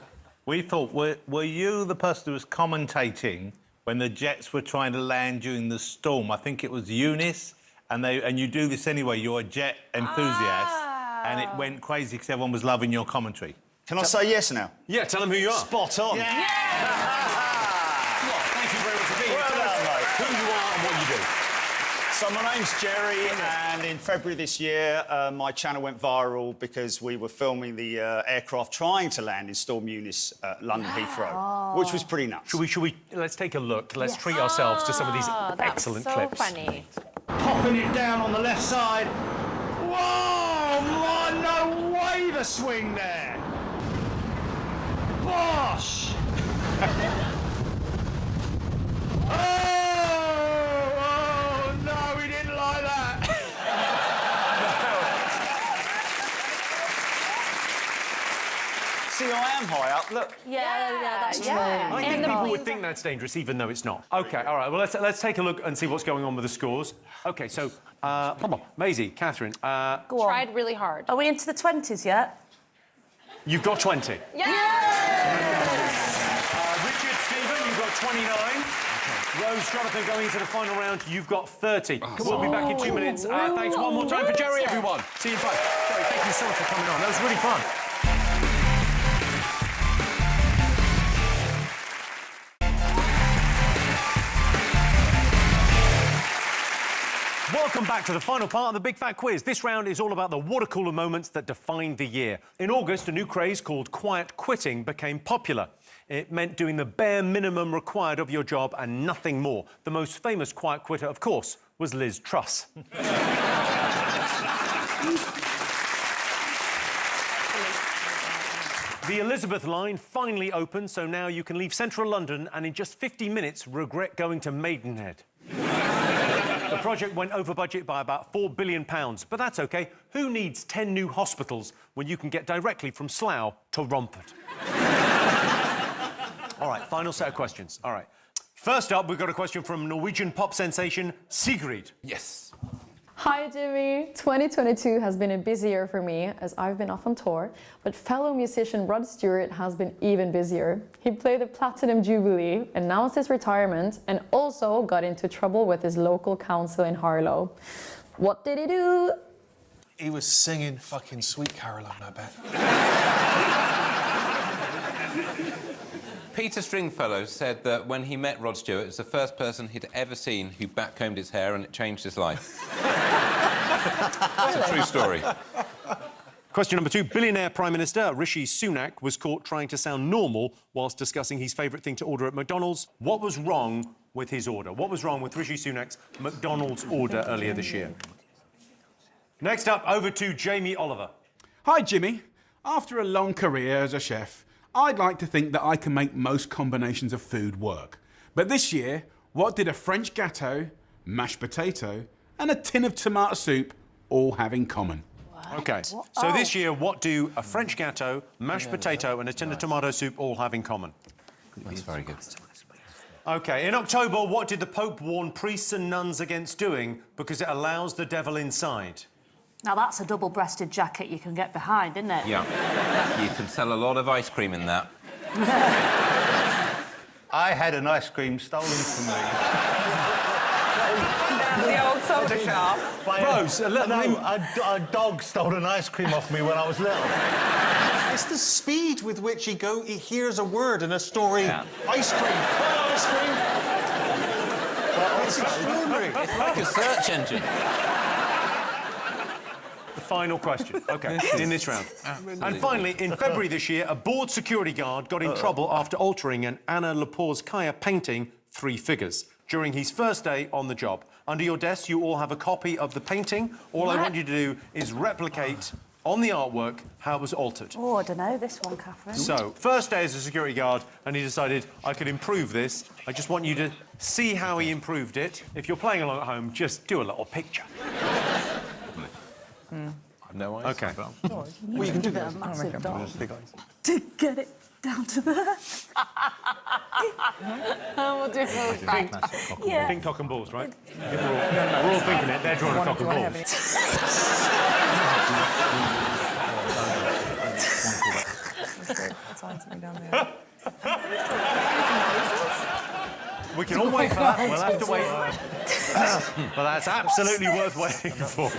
We thought, were you the person who was commentating when the jets were trying to land during the storm? I think it was Eunice, and you do this anyway. You're a jet enthusiast, and it went crazy because everyone was loving your commentary. Can I say yes now? Yeah, tell them who you are. Spot on. Yeah! Well, thank you very much for being here. Tell us who you are and what you do. So my name's Jerry, and in February this year, my channel went viral because we were filming the aircraft trying to land in Storm Eunice at London Heathrow, which was pretty nuts. Should we? Let's take a look. Let's treat ourselves to some of these excellent clips. So funny. Popping it down on the left side. Whoa! Man, no way to swing there. Bosh! Oh, no, we didn't like that. See, I Look. Yeah, that's true. I think people would think that's dangerous, even though it's not. OK, all right, well, let's take a look and see what's going on with the scores. OK, so, Maisie, Catherine... Go on. Tried really hard. Are we into the 20s yet? You've got 20. Richard, Stephen, you've got 29. Rose, Jonathan, going into the final round, you've got 30. We'll be back in 2 minutes. Thanks one more time for Jerry, everyone. See you in 5. Jerry, thank you so much for coming on. That was really fun. Welcome back to the final part of the Big Fat Quiz. This round is all about the water cooler moments that defined the year. In August, a new craze called quiet quitting became popular. It meant doing the bare minimum required of your job and nothing more. The most famous quiet quitter, of course, was Liz Truss. The Elizabeth line finally opened, so now you can leave central London and in just 50 minutes regret going to Maidenhead. The project went over budget by about £4 billion, but that's OK. Who needs 10 new hospitals when you can get directly from Slough to Romford? All right, final set of questions. All right. First up, we've got a question from Norwegian pop sensation Sigrid. Yes. Hi, Jimmy. 2022 has been a busy year for me as I've been off on tour, but fellow musician Rod Stewart has been even busier. He played the Platinum Jubilee, announced his retirement, and also got into trouble with his local council in Harlow. What did he do? He was singing fucking Sweet Caroline, I bet. Peter Stringfellow said that when he met Rod Stewart, it was the first person he'd ever seen who backcombed his hair and it changed his life. It's a true story. Question number 2. Billionaire Prime Minister Rishi Sunak was caught trying to sound normal whilst discussing his favourite thing to order at McDonald's. What was wrong with his order? What was wrong with Rishi Sunak's McDonald's order earlier this year? Next up, over to Jamie Oliver. Hi, Jimmy. After a long career as a chef, I'd like to think that I can make most combinations of food work. But this year, what did a French gâteau, mashed potato, and a tin of tomato soup all have in common? OK, so this year, what do a French gâteau, mashed potato and a tin of tomato soup all have in common? That's very good. OK, in October, what did the Pope warn priests and nuns against doing because it allows the devil inside? Now, that's a double-breasted jacket you can get behind, isn't it? Yeah. You can sell a lot of ice cream in that. I had an ice cream stolen from me. The old soda shop. Rose, a dog stole an ice cream off me when I was little. It's the speed with which he hears a word in a story. Yeah. Ice cream. Ice cream. It's extraordinary. It's like a search engine. Final question. OK, in this round. And finally, in February this year, a bored security guard got in trouble after altering an Anna Leporskaya painting 3 figures during his first day on the job. Under your desk, you all have a copy of the painting. All I want you to do is replicate on the artwork how it was altered. Oh, I don't know this one, Catherine. So, first day as a security guard, and he decided I could improve this. I just want you to see how he improved it. If you're playing along at home, just do a little picture. No eyes. OK. Well, you can do that. Massive dog. To get it down to there. We'll do it back. Yeah. Think cock and balls, right? We're all thinking it. They're drawing a cock and balls. We can all wait for that. We'll have to wait. But that's absolutely worth waiting for.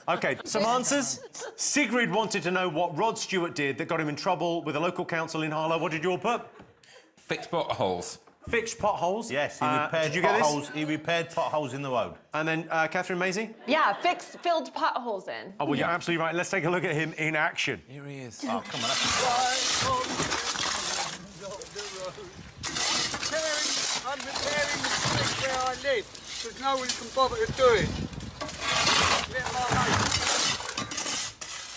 OK, some answers. Sigrid wanted to know what Rod Stewart did that got him in trouble with a local council in Harlow. What did you all put? Fix potholes. Fixed potholes? Yes, he repaired did you get potholes. This? He repaired potholes in the road. And then, Catherine Maisie? Yeah, filled potholes in. Oh, well, you're absolutely right. Let's take a look at him in action. Here he is. Oh, come on. I'm repairing the street where I live, because no one can bother to do it.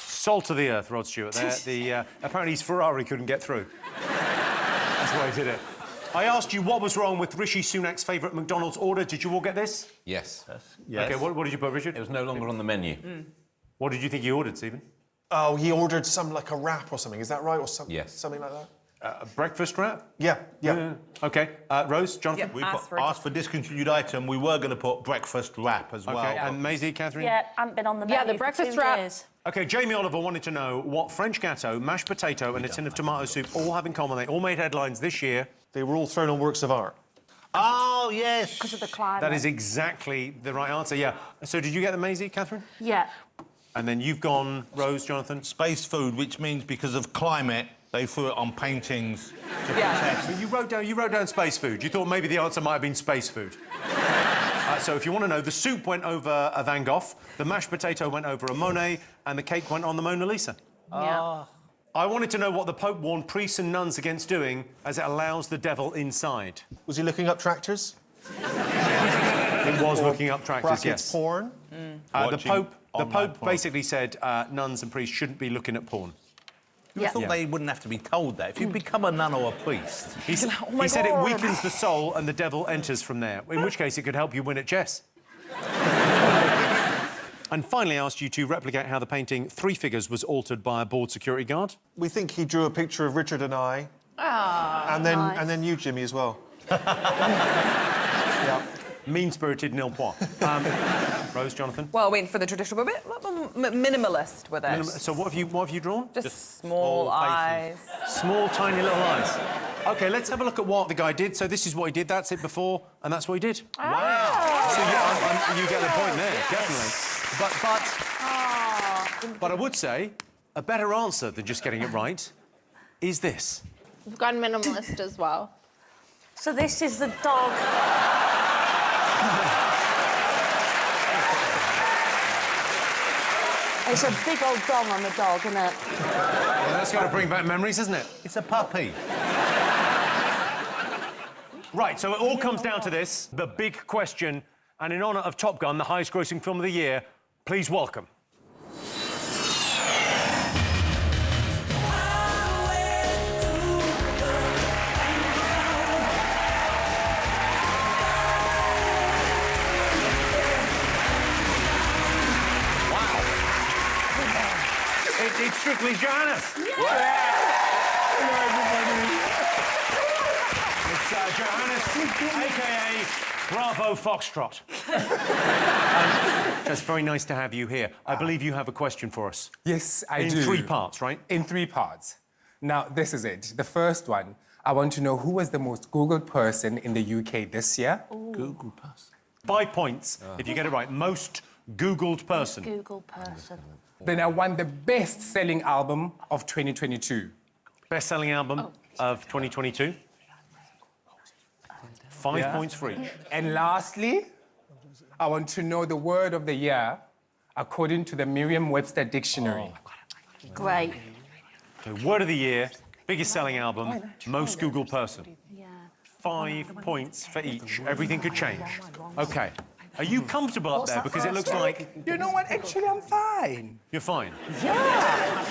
Salt of the earth, Rod Stewart. Apparently his Ferrari couldn't get through. That's why he did it. I asked you what was wrong with Rishi Sunak's favourite McDonald's order. Did you all get this? Yes. Yes. OK, what did you put, Richard? It was no longer on the menu. What did you think he ordered, Stephen? Oh, he ordered like a wrap or something. Is that right? Or something? Yes. Something like that? A breakfast wrap? Yeah, yeah. OK. Rose, Jonathan? Yep. We Ask asked for discontinued item. We were going to put breakfast wrap as well. OK, and Maisie, Catherine? Yeah, hadn't been on the menu Yeah, the for breakfast 2 wrap. years. OK, Jamie Oliver wanted to know what French gâteau, mashed potato and a tin of tomato soup all have in common. They all made headlines this year. They were all thrown on works of art. Oh, yes. Because of the climate. That is exactly the right answer, yeah. So did you get the Maisie, Catherine? Yeah. And then you've gone, Rose, Jonathan? Space food, which means because of climate, they threw it on paintings to protect. But you wrote down space food. You thought maybe the answer might have been space food. So if you want to know, the soup went over a Van Gogh, the mashed potato went over a Monet, and the cake went on the Mona Lisa. Yeah. I wanted to know what the Pope warned priests and nuns against doing, as it allows the devil inside. Was he looking up tractors? It was looking up tractors, Brackets yes. porn? The Pope porn. basically said nuns and priests shouldn't be looking at porn. You thought they wouldn't have to be told that. If you become a nun or a priest... He said it weakens the soul and the devil enters from there, in which case it could help you win at chess. And finally, I asked you to replicate how the painting Three Figures was altered by a bored security guard. We think he drew a picture of Richard and I. Oh, And then you, Jimmy, as well. Yeah. Mean-spirited nil point. Rose, Jonathan? Well, wait for the traditional, but a bit minimalist with it. So what have you drawn? Just small eyes. Small, tiny little eyes. OK, let's have a look at what the guy did. So this is what he did, that's it before, and that's what he did. Wow. So you get the point there, definitely. But I would say a better answer than just getting it right is this. We've gone minimalist as well. So this is the dog. It's a big old dong on the dog, isn't it? Well, that's got to bring back memories, isn't it? It's a puppy. Right, so it all comes down to this, the big question, and in honour of Top Gun, the highest-grossing film of the year, please welcome... It's Strictly Johannes. Hello, everybody. It's Johannes, a.k.a. Bravo Foxtrot. It's very nice to have you here. I believe you have a question for us. Yes, I do. In 3 parts, right? In 3 parts. Now, this is it. The first one, I want to know who was the most Googled person in the UK this year? Googled person. 5 points if you get it right. Most Googled person. Google person. Then I want the best-selling album of 2022. Best-selling album of 2022. 5 points for each. And lastly, I want to know the word of the year according to the Merriam-Webster Dictionary. Great. Okay, word of the year, biggest selling album, most Googled person. Yeah. 5 points for each. Everything could change. OK. Are you comfortable up there? Because it looks like... You know what? Actually, I'm fine. You're fine? Yeah.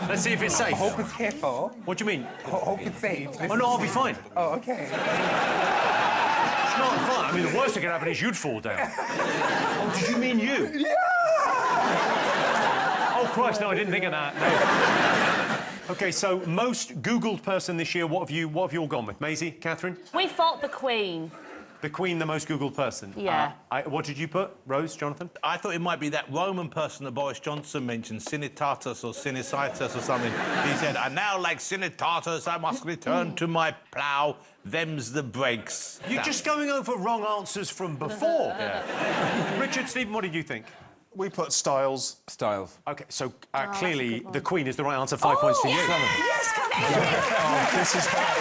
Let's see if it's safe. I hope it's careful. What do you mean? Hope it's safe. Oh, no, I'll be fine. Oh, OK. It's not fun. I mean, the worst that could happen is you'd fall down. Oh, did you mean you? Yeah! Oh, Christ, no, I didn't think of that. No. OK, so most Googled person this year, what have you all gone with? Maisie, Catherine? We thought the Queen. The Queen, the most Googled person. Yeah. What did you put? Rose, Jonathan? I thought it might be that Roman person that Boris Johnson mentioned, Sinitatus or Sinicitus or something. He said, "And now, like Sinitatus, I must return to my plough. Them's the breaks." You're just going over wrong answers from before. Richard, Stephen, what did you think? We put Styles. Styles. OK, so clearly the Queen is the right answer. 5 points to you. Yes, come on. This is bad.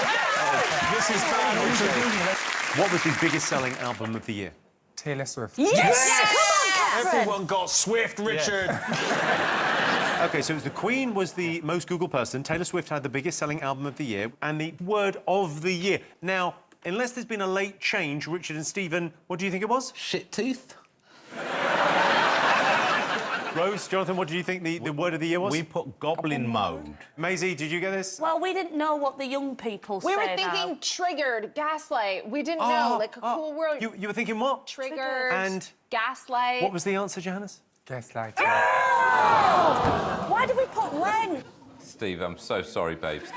This is bad, Richard. What was the biggest selling album of the year? Taylor Swift. Yes! Come on, Catherine. Everyone got Swift, Richard. OK, so it was the Queen was the most Googled person. Taylor Swift had the biggest selling album of the year and the word of the year. Now, unless there's been a late change, Richard and Stephen, what do you think it was? Shit tooth. Rose, Jonathan, what did you think the word of the year was? We put goblin mode. Maisie, did you get this? Well, we didn't know what the young people We say were thinking now. triggered, gaslight. We didn't know, like a cool word. You were thinking what? Triggered. And gaslight. what was the answer, Johannes? Gaslight. Why did we put Len? Steve, I'm so sorry, babes.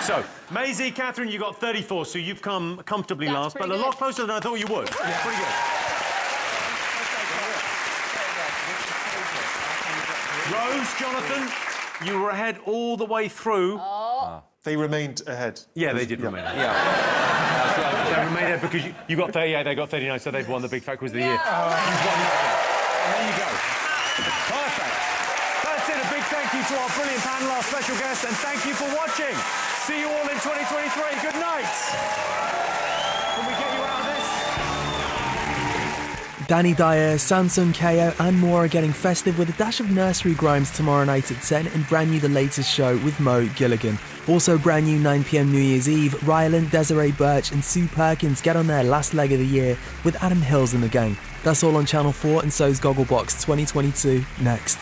So, Maisie, Catherine, you got 34, so you've come comfortably That's last, but pretty a lot good. closer than I thought you would. Yeah. Pretty good. Rose, Jonathan, you were ahead all the way through. They remained ahead. Yeah, they did remain ahead. Yeah. They remained ahead because you got 38, they got 39, so they've won the Big Fat Quiz of the Year. You've won that. There you go. Perfect. That's it. A big thank you to our brilliant panel, our special guests, and thank you for watching. See you all in 2023. Good night. Can we get you out of this? Danny Dyer, Samson KO and more are getting festive with a dash of nursery rhymes tomorrow night at 10 and brand new The Latest Show with Mo Gilligan. Also brand new 9 p.m. New Year's Eve, Ryland, Desiree Birch and Sue Perkins get on their last leg of the year with Adam Hills and the gang. That's all on Channel 4 and so's Gogglebox 2022 next.